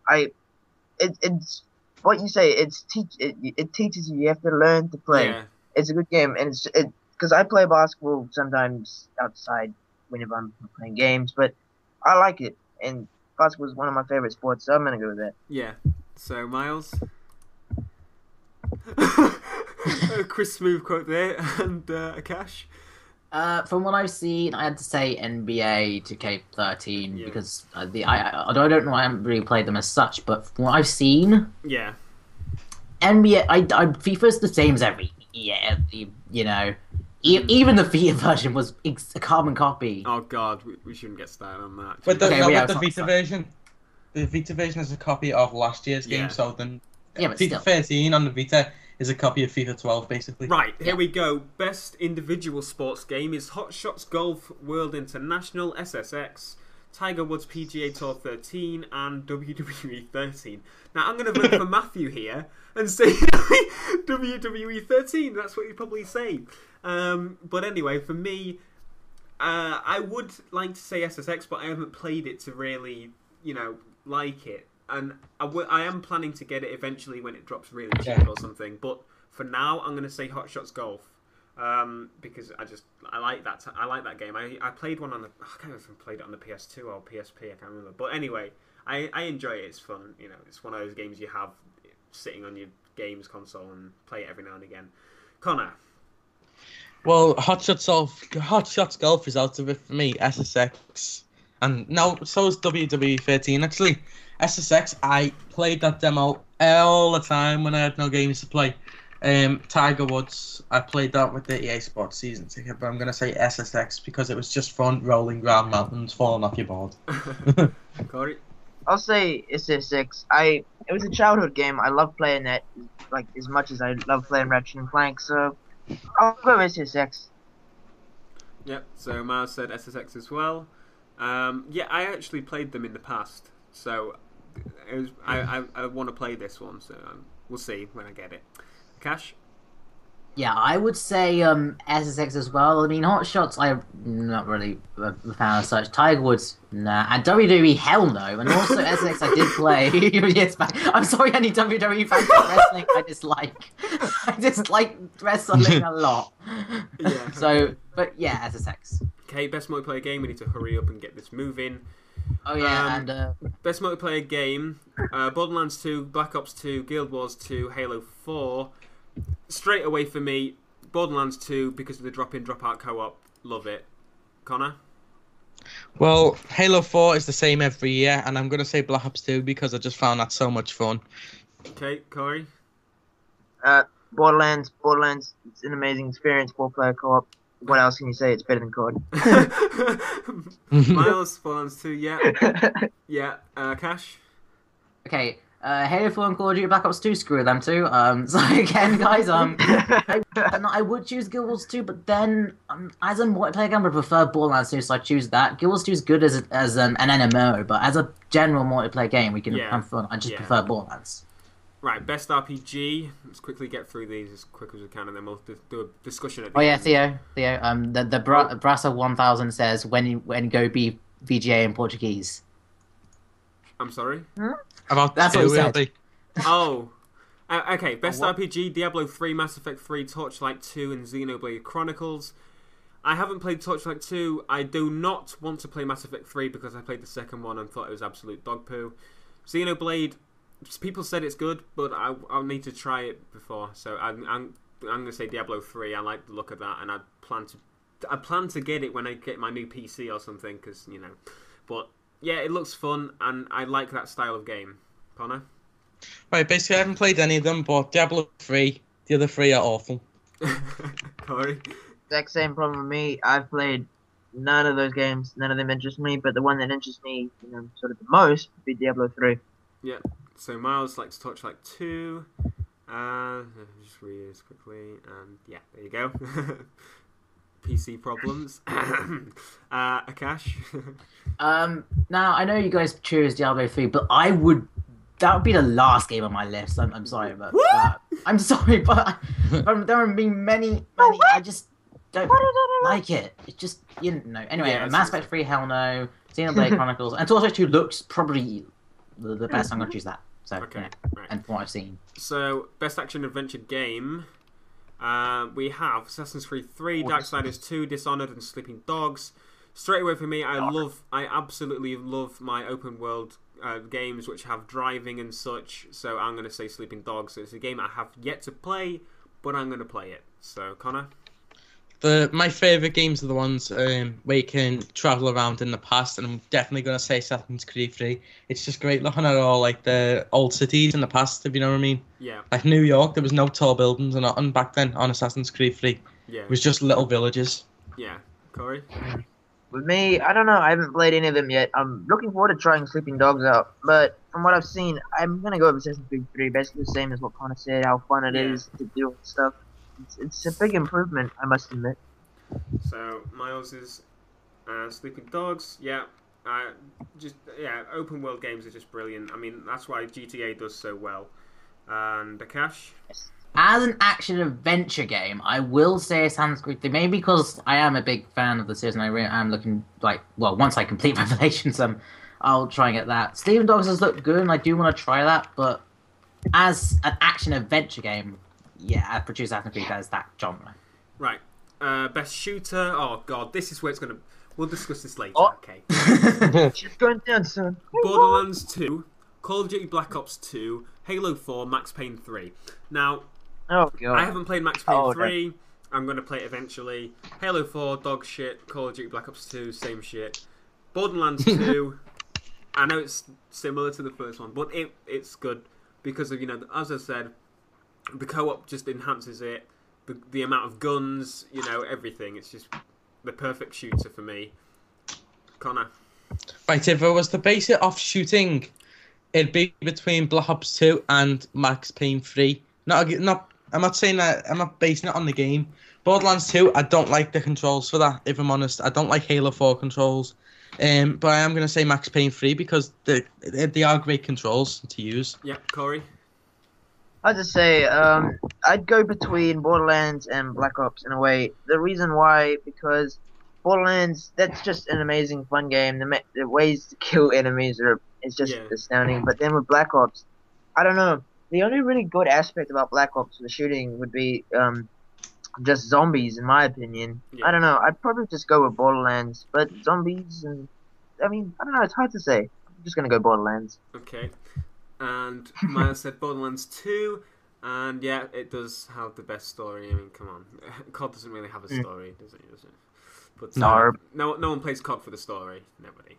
[SPEAKER 2] It's what you say. It teaches you. You have to learn to play.
[SPEAKER 1] Yeah.
[SPEAKER 2] It's a good game, and because I play basketball sometimes outside whenever I'm playing games, but I like it, and basketball is one of my favorite sports, so I'm gonna go with that.
[SPEAKER 1] Yeah. So Miles, Chris Smooth quote there, and Akash.
[SPEAKER 4] From what I've seen, I had to say NBA 2K13 because although I don't know, I haven't really played them as such, but from what I've seen, NBA, FIFA's the same as every year. Even the Vita version was a carbon copy.
[SPEAKER 1] Oh God, we shouldn't get started on that.
[SPEAKER 3] But the Vita version, the Vita version is a copy of last year's game, so then
[SPEAKER 4] but
[SPEAKER 3] FIFA 13 on the Vita is a copy of FIFA 12, basically.
[SPEAKER 1] Right, here we go. Best individual sports game is Hot Shots Golf World International, SSX, Tiger Woods PGA Tour 13, and WWE 13. Now, I'm going to vote for Matthew here and say WWE 13. That's what you'd probably say. But anyway, for me, I would like to say SSX, but I haven't played it to really, like it. And I am planning to get it eventually when it drops really cheap or something. But for now, I'm going to say Hot Shots Golf because I like that. I like that game. I played one on I can't remember if I played it on the PS2 or PSP. I can't remember. But anyway, I enjoy it. It's fun. It's one of those games you have sitting on your games console and play it every now and again. Connor.
[SPEAKER 3] Well, Hot Shots Golf is out of it for me. SSX, and no, so is WWE 13 actually. SSX, I played that demo all the time when I had no games to play. Tiger Woods, I played that with the EA Sports season ticket, but I'm going to say SSX because it was just fun rolling around mountains, falling off your board.
[SPEAKER 1] Corey?
[SPEAKER 2] I'll say SSX. It was a childhood game. I love playing that like as much as I love playing Ratchet and Clank, so I'll go SSX.
[SPEAKER 1] Yep, so Miles said SSX as well. I actually played them in the past, so I want to play this one, so we'll see when I get it. Cash?
[SPEAKER 4] Yeah, I would say SSX as well. I mean, Hot Shots, I'm not really a fan of such. Tiger Woods, nah. And WWE, hell no. And also SSX, I did play years back. I'm sorry, any WWE fans for wrestling I dislike. I dislike wrestling a lot.
[SPEAKER 1] Yeah.
[SPEAKER 4] So, but yeah, SSX.
[SPEAKER 1] Okay, best multiplayer game. We need to hurry up and get this moving.
[SPEAKER 4] Oh yeah,
[SPEAKER 1] Best multiplayer game: Borderlands 2, Black Ops 2, Guild Wars 2, Halo 4. Straight away for me, Borderlands 2 because of the drop-in, drop-out co-op. Love it. Connor?
[SPEAKER 3] Well, Halo 4 is the same every year, and I'm going to say Black Ops 2 because I just found that so much fun.
[SPEAKER 1] Okay, Corey?
[SPEAKER 2] Borderlands. It's an amazing experience. 4-player co-op. What else can you say? It's better than COD.
[SPEAKER 1] Miles, Borderlands 2, yeah. Yeah, Cash?
[SPEAKER 4] Okay, Halo 4 and Call of Duty Black Ops 2, screw them too. So again, guys, I would choose Guild Wars 2, but then as a multiplayer game, I would prefer Borderlands 2, so I choose that. Guild Wars 2 is good as an MMO, but as a general multiplayer game, we can have fun. I just prefer Borderlands.
[SPEAKER 1] Right, best RPG. Let's quickly get through these as quick as we can, and then we'll do a discussion at the end.
[SPEAKER 4] Theo. The Brasa 1000 says when go be VGA in Portuguese.
[SPEAKER 1] I'm sorry.
[SPEAKER 4] That's what he said.
[SPEAKER 1] Oh, okay. Best RPG: Diablo 3, Mass Effect 3, Torchlight 2, and Xenoblade Chronicles. I haven't played Torchlight 2. I do not want to play Mass Effect 3 because I played the second one and thought it was absolute dog poo. Xenoblade. People said it's good, but I'll need to try it before. So I'm gonna say Diablo 3. I like the look of that, and I plan to get it when I get my new PC or something, because But yeah, it looks fun, and I like that style of game. Connor?
[SPEAKER 3] Right, basically I haven't played any of them, but Diablo 3, the other 3 are awful.
[SPEAKER 1] Corey?
[SPEAKER 2] Exact same problem with me. I've played none of those games. None of them interest me, but the one that interests me, sort of the most, would be Diablo 3.
[SPEAKER 1] Yeah. So Miles likes Torchlight 2. Just read this quickly, and yeah, there you go. PC problems. Akash?
[SPEAKER 4] Now I know you guys choose Diablo 3, but that would be the last game on my list. I'm sorry, but I'm sorry, but there have been many. I just don't like it. It's just Anyway, Mass Effect 3, hell no. Xenoblade Chronicles and Torchlight 2 looks probably the best. I'm gonna choose that. So right. And from what I've seen.
[SPEAKER 1] So best action adventure game. We have Assassin's Creed 3, Darksiders 2, Dishonored, and Sleeping Dogs. Straight away for me, I absolutely love my open world games which have driving and such. So I'm going to say Sleeping Dogs. It's a game I have yet to play, but I'm going to play it. So Connor?
[SPEAKER 3] My favourite games are the ones where you can travel around in the past, and I'm definitely going to say Assassin's Creed 3. It's just great looking at all like the old cities in the past, if you know what I mean.
[SPEAKER 1] Yeah.
[SPEAKER 3] Like New York, there was no tall buildings or nothing back then on Assassin's Creed 3.
[SPEAKER 1] Yeah.
[SPEAKER 3] It was just little villages.
[SPEAKER 1] Yeah. Corey?
[SPEAKER 2] With me, I don't know. I haven't played any of them yet. I'm looking forward to trying Sleeping Dogs out, but from what I've seen, I'm going to go with Assassin's Creed 3. Basically the same as what Connor said, how fun it is to do stuff. It's a big improvement, I must admit.
[SPEAKER 1] So Miles is Sleeping Dogs. Yeah, open world games are just brilliant. I mean, that's why GTA does so well. And Akash?
[SPEAKER 4] As an action adventure game, I will say Assassin's Creed 3, maybe because I am a big fan of the series and I really am looking once I complete Revelations, I'll try and get that. Sleeping Dogs does look good and I do want to try that, but as an action adventure game, I produce Assassin's Creed as that genre.
[SPEAKER 1] Right. Best shooter. Oh god, this is where it's gonna. We'll discuss this later.
[SPEAKER 2] Oh.
[SPEAKER 1] Okay.
[SPEAKER 2] She's going down soon.
[SPEAKER 1] Borderlands 2, Call of Duty Black Ops 2, Halo 4, Max Payne 3. Now,
[SPEAKER 2] oh god,
[SPEAKER 1] I haven't played Max Payne 3. I'm gonna play it eventually. Halo 4, dog shit. Call of Duty Black Ops 2, same shit. Borderlands 2. I know it's similar to the first one, but it's good because of as I said, the co-op just enhances it. The amount of guns, everything. It's just the perfect shooter for me. Connor?
[SPEAKER 3] Right, if I was to base it off shooting, it'd be between Black Ops 2 and Max Payne 3. I'm not saying that, I'm not basing it on the game. Borderlands 2, I don't like the controls for that, if I'm honest. I don't like Halo 4 controls. But I am going to say Max Payne 3 because they are great controls to use.
[SPEAKER 1] Yeah, Corey?
[SPEAKER 2] I'd just say I'd go between Borderlands and Black Ops in a way. The reason why, because Borderlands, that's just an amazing fun game. The ways to kill enemies is just astounding. But then with Black Ops, I don't know. The only really good aspect about Black Ops, the shooting, would be just zombies, in my opinion. Yeah. I don't know. I'd probably just go with Borderlands, but zombies and I mean, I don't know. It's hard to say. I'm just gonna go Borderlands.
[SPEAKER 1] Okay. And Miles said Borderlands 2, and yeah, it does have the best story. I mean, come on, COD doesn't really have a story, does it? But no one plays COD for the story. Nobody.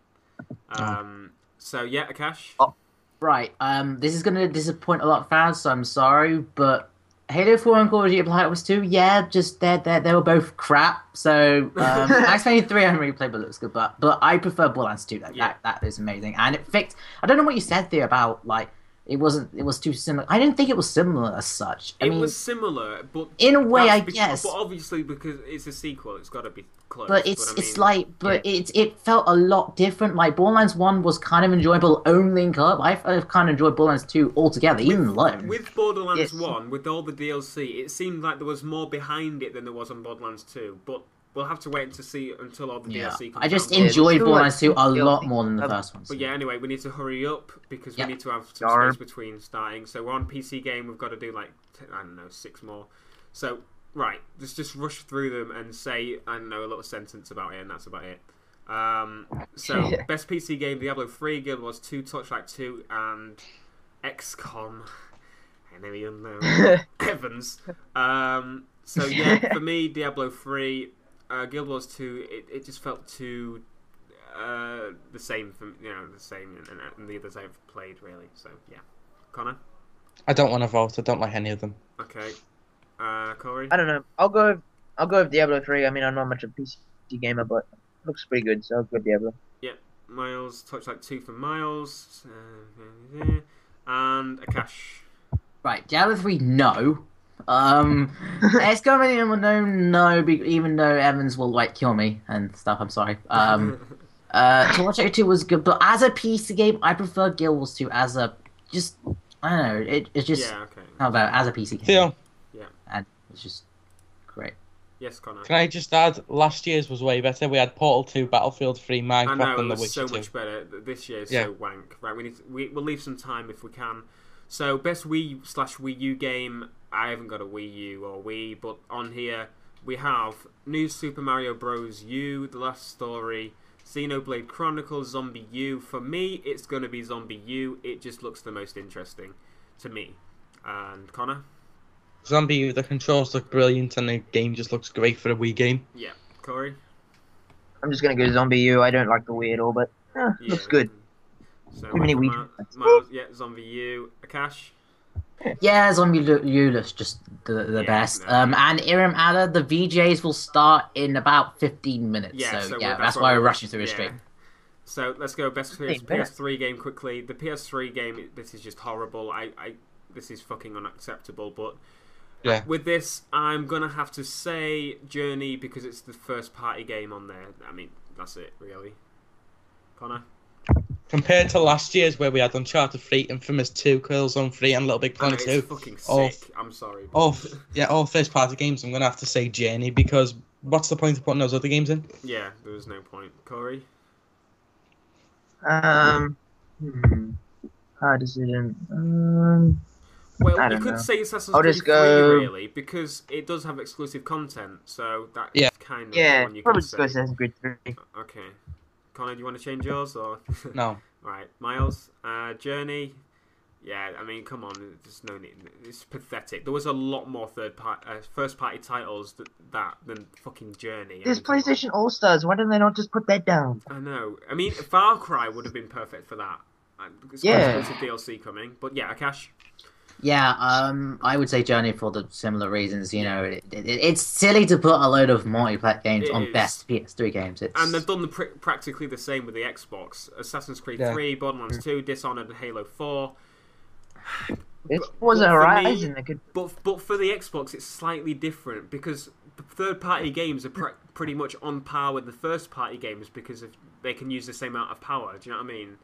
[SPEAKER 1] So yeah, Akash.
[SPEAKER 2] Oh.
[SPEAKER 4] Right. This is gonna disappoint a lot of fans, so I'm sorry, but Halo 4 and Call of Duty Black Ops 2, yeah, just they were both crap. So Max Payne 3 I haven't really played, but it looks good. But I prefer Borderlands 2. That is amazing, and it fixed. I don't know what you said there about like it was too similar. I didn't think it was similar as such. I mean,
[SPEAKER 1] was similar, but
[SPEAKER 4] in a way, I guess.
[SPEAKER 1] But obviously, because it's a sequel, it's got to be close.
[SPEAKER 4] But it felt a lot different. Like Borderlands 1 was kind of enjoyable only in co-op. I kind of enjoyed Borderlands 2 altogether, even alone.
[SPEAKER 1] With Borderlands 1, with all the DLC, it seemed like there was more behind it than there was on Borderlands 2. But we'll have to wait to see until all the DLC comes out.
[SPEAKER 4] I just enjoyed Borderlands 2 a lot more than the first one.
[SPEAKER 1] But yeah, anyway, we need to hurry up because we need to have some space between starting. So we're on PC game, we've got to do like, I don't know, 6 more. So, right, let's just rush through them and say, I don't know, a little sentence about it, and that's about it. So, best PC game, Diablo 3, Guild Wars 2, Torchlight 2, and XCOM. Enemy Unknown. Evans. So yeah, for me, Diablo 3... Guild Wars 2, it just felt too the same from the same and the others I've played really. So yeah, Connor.
[SPEAKER 3] I don't want to vote. I don't like any of them.
[SPEAKER 1] Okay, Corey.
[SPEAKER 2] I don't know. I'll go with Diablo 3. I mean, I'm not much of a PC gamer, but it looks pretty good, so I'll go Diablo.
[SPEAKER 1] Yeah, Miles. Torchlight 2 for Miles, and Akash.
[SPEAKER 4] Right, Diablo 3, no. XCOM Enemy Unknown, no, even though Evans will like kill me and stuff. I'm sorry. Torchlight 2 was good, but as a PC game, I prefer Guild Wars 2 as a just I don't know. It's just how about as a PC game?
[SPEAKER 3] Theo.
[SPEAKER 1] Yeah,
[SPEAKER 4] and it's just great.
[SPEAKER 1] Yes, Connor.
[SPEAKER 3] Can I just add? Last year's was way better. We had Portal 2, Battlefield 3, Minecraft, and The Witcher 2.
[SPEAKER 1] So much better. This year is so wank. Right, we'll leave some time if we can. So, best Wii/Wii U game. I haven't got a Wii U or Wii, but on here we have New Super Mario Bros. U, The Last Story, Xenoblade Chronicles, Zombie U. For me, it's going to be Zombie U. It just looks the most interesting to me. And Connor?
[SPEAKER 3] Zombie U, the controls look brilliant and the game just looks great for a Wii game.
[SPEAKER 1] Yeah. Corey?
[SPEAKER 2] I'm just going to go Zombie U. I don't like the Wii at all, but looks good.
[SPEAKER 1] So
[SPEAKER 2] Too many Wii.
[SPEAKER 1] Miles, yeah, Zombie U. Akash?
[SPEAKER 4] Yeah, Zombie U looks just the best. No. And Irem Ada, the VGAs will start in about 15 minutes. Yeah, so that's why we're rushing through it straight.
[SPEAKER 1] So let's go best PS3 game quickly. The PS3 game, this is just horrible. This is fucking unacceptable. But with this, I'm gonna have to say Journey because it's the first party game on there. I mean, that's it really. Connor?
[SPEAKER 3] Compared to last year's where we had Uncharted 3, Infamous 2, Killzone 3 and Little Big Planet 2.
[SPEAKER 1] It's fucking sick. I'm sorry.
[SPEAKER 3] All first party games, I'm going to have to say Journey because what's the point of putting those other games in?
[SPEAKER 1] Yeah, there was no point. Corey?
[SPEAKER 2] Hard decision.
[SPEAKER 1] Well, you could say Assassin's Creed 3 really because it does have exclusive content, so that kind of one you could say.
[SPEAKER 2] Probably Assassin's Creed 3.
[SPEAKER 1] Okay. Connor, do you want to change yours or
[SPEAKER 3] no?
[SPEAKER 1] Right, Miles, Journey. Yeah, I mean, come on, there's no need. It's pathetic. There was a lot more first party titles than fucking Journey.
[SPEAKER 2] There's PlayStation All Stars. Why didn't they not just put that down?
[SPEAKER 1] I know. I mean, Far Cry would have been perfect for that. It's exclusive DLC coming, but yeah, Akash.
[SPEAKER 4] Yeah, I would say Journey for the similar reasons. You know, it's silly to put a load of multiplayer games on best PS3 games.
[SPEAKER 1] And they've done practically the same with the Xbox. Assassin's Creed 3, Borderlands 2, Dishonored, and Halo 4.
[SPEAKER 2] It was a Horizon.
[SPEAKER 1] But for the Xbox, it's slightly different because the third-party games are pretty much on par with the first-party games because they can use the same amount of power. Do you know what I mean?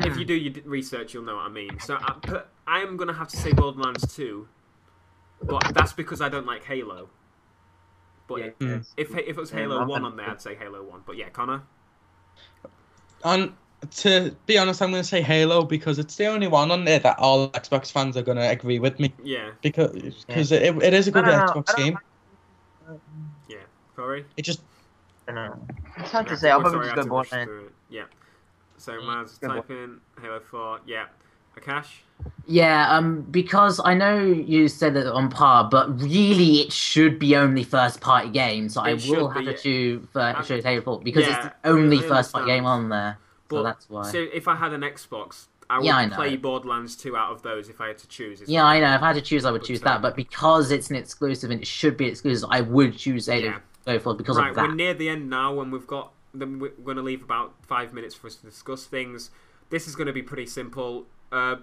[SPEAKER 1] If you do your research, you'll know what I mean. So I'm going to have to say Borderlands 2, but that's because I don't like Halo. But if it was Halo 1 on there, I'd say Halo 1. But yeah, Connor?
[SPEAKER 3] To be honest, I'm going to say Halo because it's the only one on there that all Xbox fans are going to agree with me.
[SPEAKER 1] Yeah.
[SPEAKER 3] Because it is a good Xbox game.
[SPEAKER 1] Yeah. Corey?
[SPEAKER 2] don't know. It's hard to
[SPEAKER 1] Yeah,
[SPEAKER 2] say. I'll
[SPEAKER 1] sorry,
[SPEAKER 2] probably
[SPEAKER 1] I
[SPEAKER 2] just
[SPEAKER 1] had
[SPEAKER 2] go
[SPEAKER 1] to rush
[SPEAKER 2] Borderlands.
[SPEAKER 1] through it. Yeah. So Miles is
[SPEAKER 2] Go
[SPEAKER 1] typing Halo 4. Yeah. Akash?
[SPEAKER 4] Yeah, because I know you said that on par, but really it should be only first party games. So I
[SPEAKER 1] It should
[SPEAKER 4] will have
[SPEAKER 1] be.
[SPEAKER 4] to choose Halo 4 because it's
[SPEAKER 1] Yeah,
[SPEAKER 4] the only
[SPEAKER 1] I
[SPEAKER 4] first party game
[SPEAKER 1] understand.
[SPEAKER 4] on there. So
[SPEAKER 1] But
[SPEAKER 4] that's why.
[SPEAKER 1] so if I had an Xbox, I
[SPEAKER 4] Yeah, I
[SPEAKER 1] would
[SPEAKER 4] know.
[SPEAKER 1] play Borderlands 2 out of those if I had to choose. Is
[SPEAKER 4] Yeah,
[SPEAKER 1] what
[SPEAKER 4] I
[SPEAKER 1] I
[SPEAKER 4] know.
[SPEAKER 1] mean.
[SPEAKER 4] If I had to choose, I would choose that. But because it's an exclusive and it should be exclusive, I would choose Halo
[SPEAKER 1] Yeah.
[SPEAKER 4] Halo 4 because
[SPEAKER 1] Right,
[SPEAKER 4] of
[SPEAKER 1] we're
[SPEAKER 4] that.
[SPEAKER 1] near the end now, and then we're going to leave about 5 minutes for us to discuss things. This is going to be pretty simple.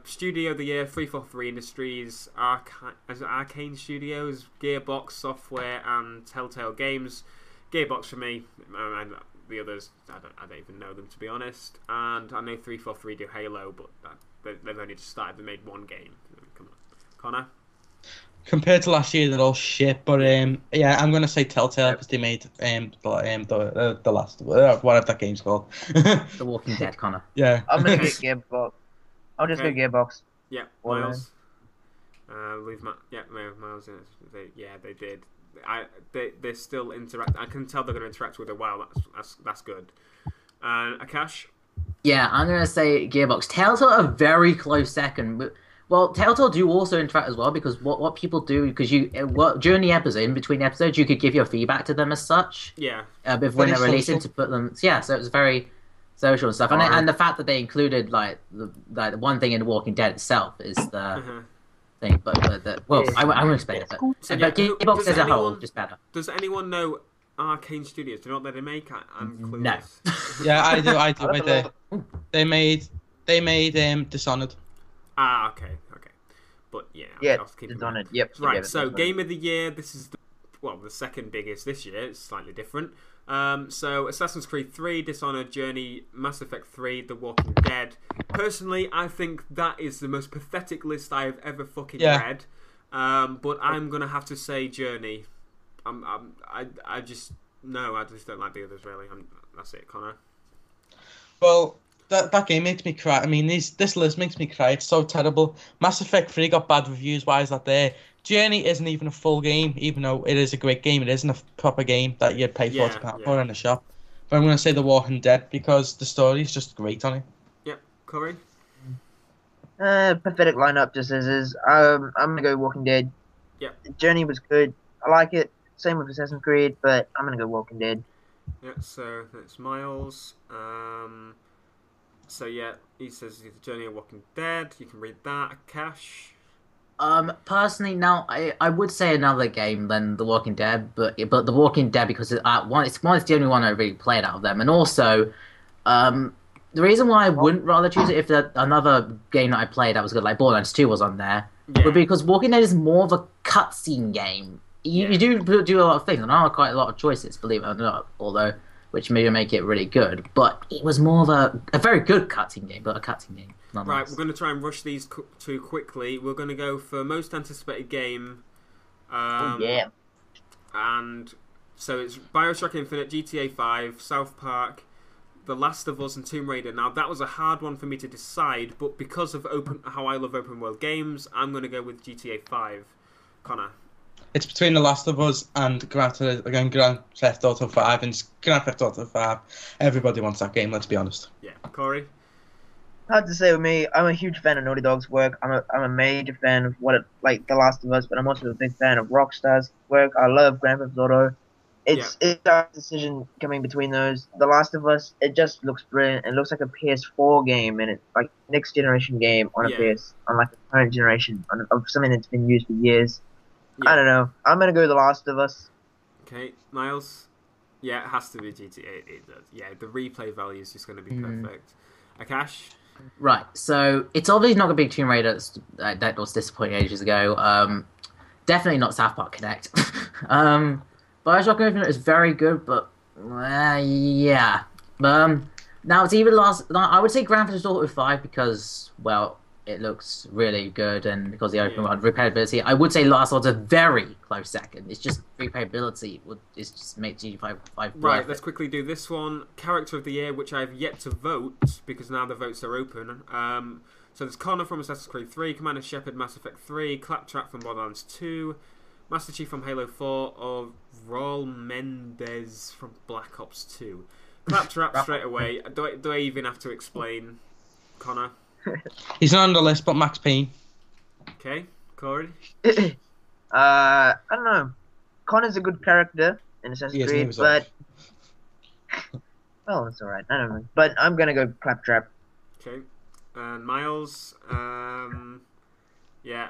[SPEAKER 1] Studio of the Year, 343 Industries, Arcane Studios, Gearbox Software, and Telltale Games. Gearbox for me, and the others, I don't even know them, to be honest. And I know 343 do Halo, but they've only just started. They made one game. Come on, Connor.
[SPEAKER 3] Compared to last year, they're all shit. But yeah, I'm gonna say Telltale because they made the last whatever that game's called.
[SPEAKER 4] The Walking Dead, Connor.
[SPEAKER 3] Yeah.
[SPEAKER 2] I'm gonna
[SPEAKER 1] Okay.
[SPEAKER 2] get Gearbox. I'll just go
[SPEAKER 1] Okay.
[SPEAKER 2] Gearbox.
[SPEAKER 1] Yeah,
[SPEAKER 2] Borderlands.
[SPEAKER 1] Miles. Miles. They did. They're still interact. I can tell they're going to interact with it. Wow, that's good. Akash.
[SPEAKER 4] Yeah, I'm gonna say Gearbox. Telltale are a very close second. But, well, Telltale do also interact as well because what people do because during the episode, in between episodes, you could give your feedback to them as such.
[SPEAKER 1] Yeah.
[SPEAKER 4] Before they're
[SPEAKER 3] Very
[SPEAKER 4] releasing
[SPEAKER 3] social.
[SPEAKER 4] to put them. Yeah, so it was very social and stuff. And the fact that they included the one thing in The Walking Dead itself is the
[SPEAKER 1] Uh-huh.
[SPEAKER 4] thing. But
[SPEAKER 2] Yeah.
[SPEAKER 4] I won't explain it. But,
[SPEAKER 1] So,
[SPEAKER 4] but
[SPEAKER 1] yeah,
[SPEAKER 4] Gearbox
[SPEAKER 1] does
[SPEAKER 4] as a whole
[SPEAKER 1] anyone-
[SPEAKER 4] just better.
[SPEAKER 1] Does anyone know Arcane Studios? Do you know what they make? I'm clueless.
[SPEAKER 4] No.
[SPEAKER 3] Yeah, I do.
[SPEAKER 2] I'll
[SPEAKER 3] Right
[SPEAKER 2] have
[SPEAKER 3] there. They made Dishonored.
[SPEAKER 1] Okay. But yeah.
[SPEAKER 2] Yeah,
[SPEAKER 1] I'll keep
[SPEAKER 2] it's
[SPEAKER 1] them
[SPEAKER 2] on it. Yep.
[SPEAKER 1] Right, so Game of the Year, this is the second biggest this year. It's slightly different. So Assassin's Creed 3, Dishonored, Journey, Mass Effect 3, The Walking Dead. Personally, I think that is the most pathetic list I have ever fucking read. But I'm gonna have to say Journey. I just don't like the others really. That's it, Connor.
[SPEAKER 3] Well, that game makes me cry. I mean, this list makes me cry. It's so terrible. Mass Effect 3 got bad reviews. Why is that there? Journey isn't even a full game, even though it is a great game. It isn't a proper game that you'd pay £40 for in a shop. But I'm going to say The Walking Dead because the story is just great on it.
[SPEAKER 1] Yep, Corey.
[SPEAKER 2] Pathetic lineup just as is. I'm gonna go Walking Dead.
[SPEAKER 1] Yep.
[SPEAKER 2] Journey was good. I like it. Same with Assassin's Creed, but I'm gonna go Walking Dead.
[SPEAKER 1] Yeah, so that's Miles. So yeah, he says The Journey of Walking Dead. You can read that. Cash.
[SPEAKER 4] Personally, now I would say another game than The Walking Dead, but The Walking Dead because it's the only one I really played out of them, and also, the reason why I wouldn't rather choose it if another game that I played that was good, like Borderlands 2 was on there, would be because Walking Dead is more of a cutscene game. You do a lot of things, and there are quite a lot of choices, believe it or not, although which may make it really good. But it was more of a very good cutscene game, but a cutscene game.
[SPEAKER 1] Right, we're going to try and rush these two quickly. We're going to go for most anticipated game.
[SPEAKER 2] Yeah.
[SPEAKER 1] And so it's Bioshock Infinite, GTA 5, South Park, The Last of Us, and Tomb Raider. Now, that was a hard one for me to decide, but because of how I love open world games, I'm going to go with GTA 5. Connor.
[SPEAKER 3] It's between The Last of Us and Grand Theft Auto 5, and Grand Theft Auto 5. Everybody wants that game, let's be honest.
[SPEAKER 1] Yeah. Corey?
[SPEAKER 2] Hard to say with me. I'm a huge fan of Naughty Dog's work. I'm a major fan of like The Last of Us, but I'm also a big fan of Rockstar's work. I love Grand Theft Auto. It's a decision coming between those. The Last of Us, it just looks brilliant. It looks like a PS4 game, and it's like next generation game on on like a current generation of something that's been used for years.
[SPEAKER 1] Yeah.
[SPEAKER 2] I don't know. I'm gonna go The Last of Us.
[SPEAKER 1] Okay, Miles? Yeah, it has to be GTA. It does. Yeah, the replay value is just going to be perfect. Akash?
[SPEAKER 4] Right, so it's obviously not a big Tomb Raider. That was disappointing ages ago. Definitely not South Park Connect. Bioshock Infinite is very good, but yeah. Now it's either I would say Grand Theft Auto 5 because, well, it looks really good and because the open world replayability. I would say Last One's a very close second. It's just replayability it just makes GTA 5
[SPEAKER 1] Right, let's quickly do this one. Character of the Year, which I've yet to vote because now the votes are open. So there's Connor from Assassin's Creed 3, Commander Shepard, Mass Effect 3, Claptrap from Borderlands 2, Master Chief from Halo 4, or Raul Mendez from Black Ops 2? Claptrap straight away. Do I even have to explain, Connor?
[SPEAKER 3] He's not on the list, but Max Payne.
[SPEAKER 1] Okay, Corey?
[SPEAKER 2] I don't know. Connor's a good character in Assassin's Creed, but... Well, it's alright. I don't know. But I'm gonna go Claptrap.
[SPEAKER 1] Okay. And Miles, yeah,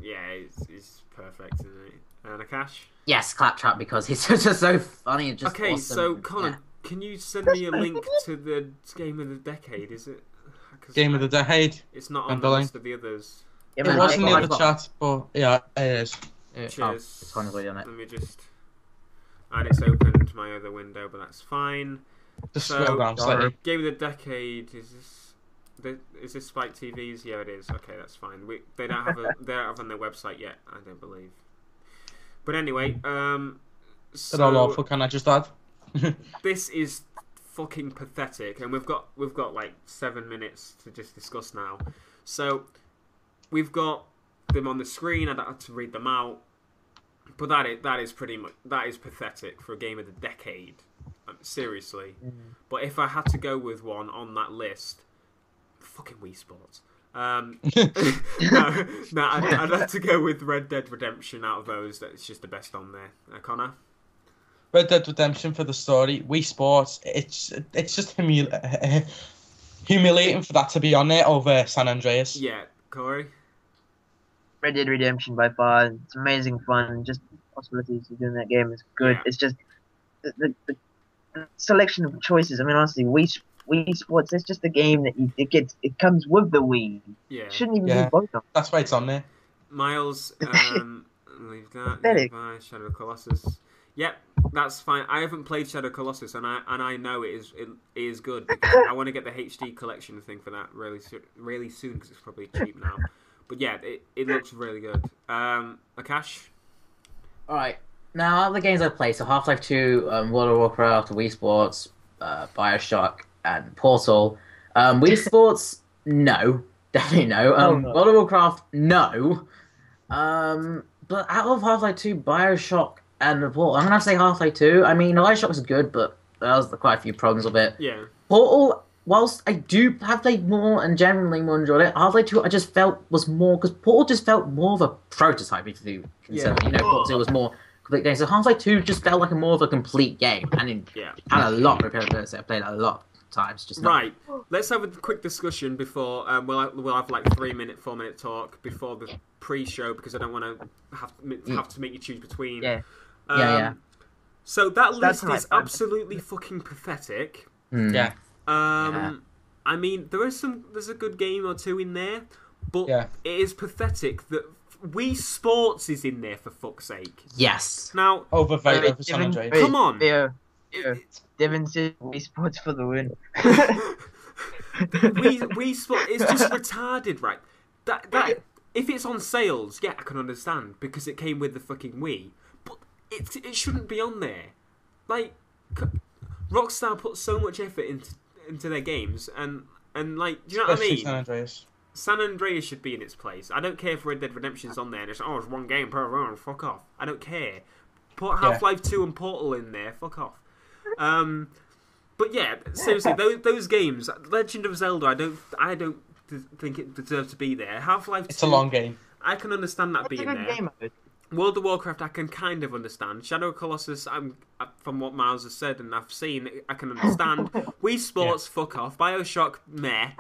[SPEAKER 1] he's perfect, isn't he? And Akash?
[SPEAKER 4] Yes, Claptrap, because he's just so funny and just
[SPEAKER 1] okay,
[SPEAKER 4] awesome.
[SPEAKER 1] So Connor, can you send me a link to the Game of the Decade? Is it?
[SPEAKER 3] Game of the Decade.
[SPEAKER 1] It's not on the list of the others.
[SPEAKER 2] Yeah,
[SPEAKER 3] it wasn't in the chat, but yeah, it is.
[SPEAKER 1] Cheers.
[SPEAKER 4] It's on it.
[SPEAKER 1] Let me just... And it's opened my other window, but that's fine.
[SPEAKER 3] Just scroll down slightly.
[SPEAKER 1] Game of the Decade, is this Spike TV's? Yeah, it is. Okay, that's fine. They don't have on their website yet, I don't believe. But anyway, so
[SPEAKER 3] They're all awful, can I just add?
[SPEAKER 1] this is fucking pathetic, and we've got like 7 minutes to just discuss now. So we've got them on the screen. I don't have to read them out, but that is pathetic for a Game of the Decade. Seriously. But if I had to go with one on that list, fucking Wii Sports. No, I'd have to go with Red Dead Redemption out of those. That's just the best on there. Connor?
[SPEAKER 3] Red Dead Redemption for the story. Wii Sports, it's just humiliating for that to be on there over San Andreas.
[SPEAKER 1] Yeah, Corey?
[SPEAKER 2] Red Dead Redemption by far. It's amazing fun. Just possibilities of doing that game is good.
[SPEAKER 1] Yeah.
[SPEAKER 2] It's just the selection of choices. I mean, honestly, Wii Sports. It's just a game that it comes with the Wii.
[SPEAKER 1] Yeah.
[SPEAKER 2] Shouldn't even be both of them.
[SPEAKER 3] That's why it's on there.
[SPEAKER 1] Miles, leave that. Bye. Shadow of Colossus. Yep, that's fine. I haven't played Shadow of Colossus, and I know it is good. Because I want to get the HD collection thing for that really soon because it's probably cheap now. But yeah, it looks really good. Akash?
[SPEAKER 4] Alright. Now, out of the games I've played, so Half-Life 2, World of Warcraft, Wii Sports, Bioshock, and Portal. Wii Sports, no. Definitely no.
[SPEAKER 2] No.
[SPEAKER 4] World of Warcraft, no. But out of Half-Life 2, Bioshock, and Portal, I'm going to have to say Half-Life 2. I mean, Bioshock was good, but there was quite a few problems with it.
[SPEAKER 1] Yeah.
[SPEAKER 4] Portal, whilst I do have played more and generally more enjoyed it, Half-Life 2 I just felt was more... Because Portal just felt more of a prototype, if you consider.
[SPEAKER 1] Yeah.
[SPEAKER 4] Portal 2 was more... complete game. So Half-Life 2 just felt like more of a complete game, and it had a lot of repetibility. I played it a lot of times. Just
[SPEAKER 1] right. Let's have a quick discussion before we'll have like 4 minute talk before the pre-show because I don't want to have to make you choose between.
[SPEAKER 4] Yeah.
[SPEAKER 1] So that list is absolutely fucking pathetic.
[SPEAKER 3] Yeah.
[SPEAKER 1] I mean, there's a good game or two in there, but it is pathetic that Wii Sports is in there for fuck's sake.
[SPEAKER 4] Yes.
[SPEAKER 1] Now
[SPEAKER 3] over San Andreas.
[SPEAKER 1] Come on.
[SPEAKER 2] Devin said Wii Sports for the win.
[SPEAKER 1] Wii Sports is just retarded, right? That if it's on sales, yeah, I can understand because it came with the fucking Wii, but it shouldn't be on there. Like Rockstar put so much effort into their games, and like, do you know what I mean?
[SPEAKER 3] San Andreas.
[SPEAKER 1] San Andreas should be in its place. I don't care if Red Dead Redemption's on there and it's one game per round, fuck off. I don't care. Put Half-Life 2 and Portal in there, fuck off. But yeah, seriously, those games, Legend of Zelda, I don't think it deserves to be there. Half-Life 2,
[SPEAKER 3] it's a long game.
[SPEAKER 1] I can understand that being there.
[SPEAKER 2] Game
[SPEAKER 1] World of Warcraft, I can kind of understand. Shadow of Colossus, from what Miles has said and I've seen, I can understand. Wii Sports, fuck off. Bioshock, meh.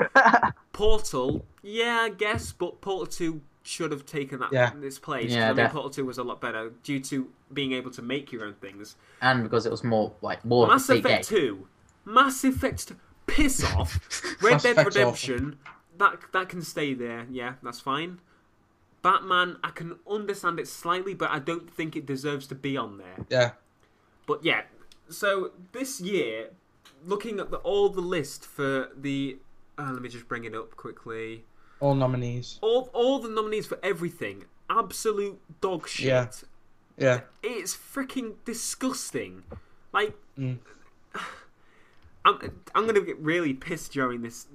[SPEAKER 1] Portal, yeah, I guess, but Portal 2 should have taken its place.
[SPEAKER 4] Yeah,
[SPEAKER 1] I mean, Portal 2 was a lot better due to being able to make your own things.
[SPEAKER 4] And because it was more
[SPEAKER 1] Mass Effect 2. Mass Effect 2. Piss off. Red Dead Redemption, that can stay there. Yeah, that's fine. Batman, I can understand it slightly, but I don't think it deserves to be on there.
[SPEAKER 3] Yeah.
[SPEAKER 1] But yeah, so this year, looking at all the list for the... let me just bring it up quickly.
[SPEAKER 3] All nominees.
[SPEAKER 1] All the nominees for everything. Absolute dog shit.
[SPEAKER 3] Yeah.
[SPEAKER 1] It's freaking disgusting. Like... I'm gonna get really pissed during this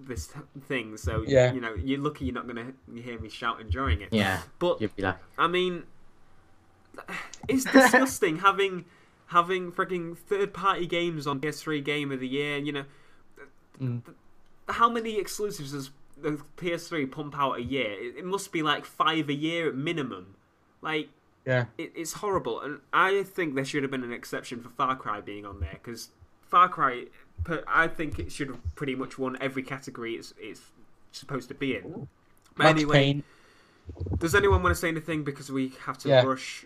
[SPEAKER 1] thing. So you know, you're lucky you're not gonna hear me shouting during it.
[SPEAKER 4] Yeah,
[SPEAKER 1] but
[SPEAKER 4] you'd be like,
[SPEAKER 1] I mean, it's disgusting having freaking third-party games on PS3 Game of the Year. You know, how many exclusives does the PS3 pump out a year? It must be like 5 a year at minimum. Like,
[SPEAKER 3] Yeah.
[SPEAKER 1] it's horrible, and I think there should have been an exception for Far Cry being on there, because Far Cry, I think it should have pretty much won every category it's supposed to be in. But
[SPEAKER 3] Max
[SPEAKER 1] anyway,
[SPEAKER 3] Payne.
[SPEAKER 1] does anyone want to say anything, because we have to
[SPEAKER 3] Yeah.
[SPEAKER 1] rush?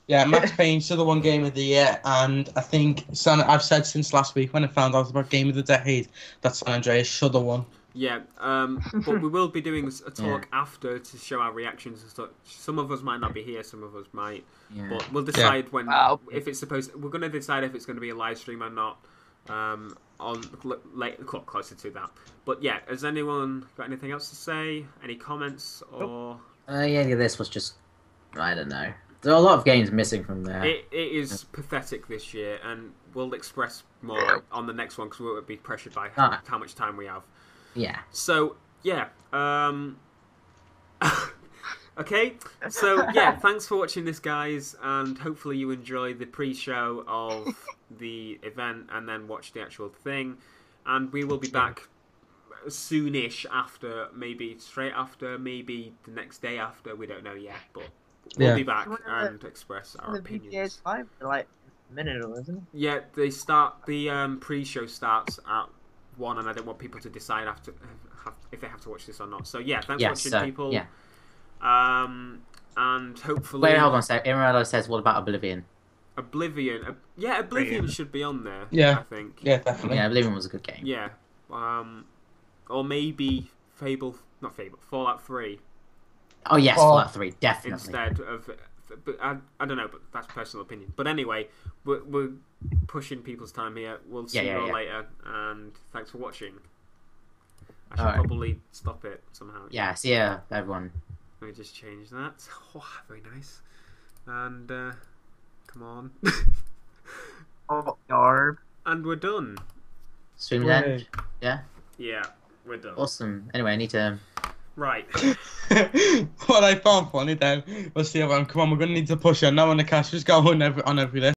[SPEAKER 3] Yeah, Max Payne should have won Game of the Year, and I think I've said since last week when I found out about Game of the Decade that San Andreas should have won.
[SPEAKER 1] Yeah, but we will be doing a talk after to show our reactions and stuff. Some of us might not be here, some of us might, but we'll decide when if it's supposed. We're going to decide if it's going to be a live stream or not. On closer to that. But yeah, has anyone got anything else to say? Any comments or?
[SPEAKER 4] Yeah, this was just, I don't know. There are a lot of games missing from there.
[SPEAKER 1] It is pathetic this year, and we'll express more on the next one because we'll be pressured by how much time we have.
[SPEAKER 4] Yeah.
[SPEAKER 1] So yeah. Okay. So yeah, thanks for watching this, guys, and hopefully you enjoy the pre-show of the event and then watch the actual thing. And we will be back soonish after, maybe straight after, maybe the next day after. We don't know yet, but we'll be back and express our opinions.
[SPEAKER 2] The VGA is live for like a minute, isn't it?
[SPEAKER 1] Yeah, they start. The pre-show starts at 1, and I don't want people to decide if they have to watch this or not. So yeah, thanks for watching, people.
[SPEAKER 4] Yeah.
[SPEAKER 1] And hopefully.
[SPEAKER 4] Wait, hold on a sec. Imirado says, "What about Oblivion?"
[SPEAKER 1] Oblivion. Oblivion should be on there.
[SPEAKER 3] Yeah.
[SPEAKER 1] I think.
[SPEAKER 3] Yeah, definitely.
[SPEAKER 4] Yeah, Oblivion was a good game.
[SPEAKER 1] Yeah. Or maybe Fallout 3.
[SPEAKER 4] Oh yes, Fallout 3, definitely.
[SPEAKER 1] Instead of, but I don't know, but that's personal opinion. But anyway, we're pushing people's time here. We'll see you all later, and thanks for watching. I should probably stop it somehow.
[SPEAKER 4] Yeah, see ya, everyone.
[SPEAKER 1] Let me just change that. Oh, very nice. And come on.
[SPEAKER 2] Oh, yarb.
[SPEAKER 1] And we're done.
[SPEAKER 4] Stream's end. Yeah.
[SPEAKER 1] Yeah, we're done.
[SPEAKER 4] Awesome. Anyway, I need to.
[SPEAKER 1] Right.
[SPEAKER 3] What I found funny then was the other one. Come on, we're gonna need to push on now when the cash is going on every list.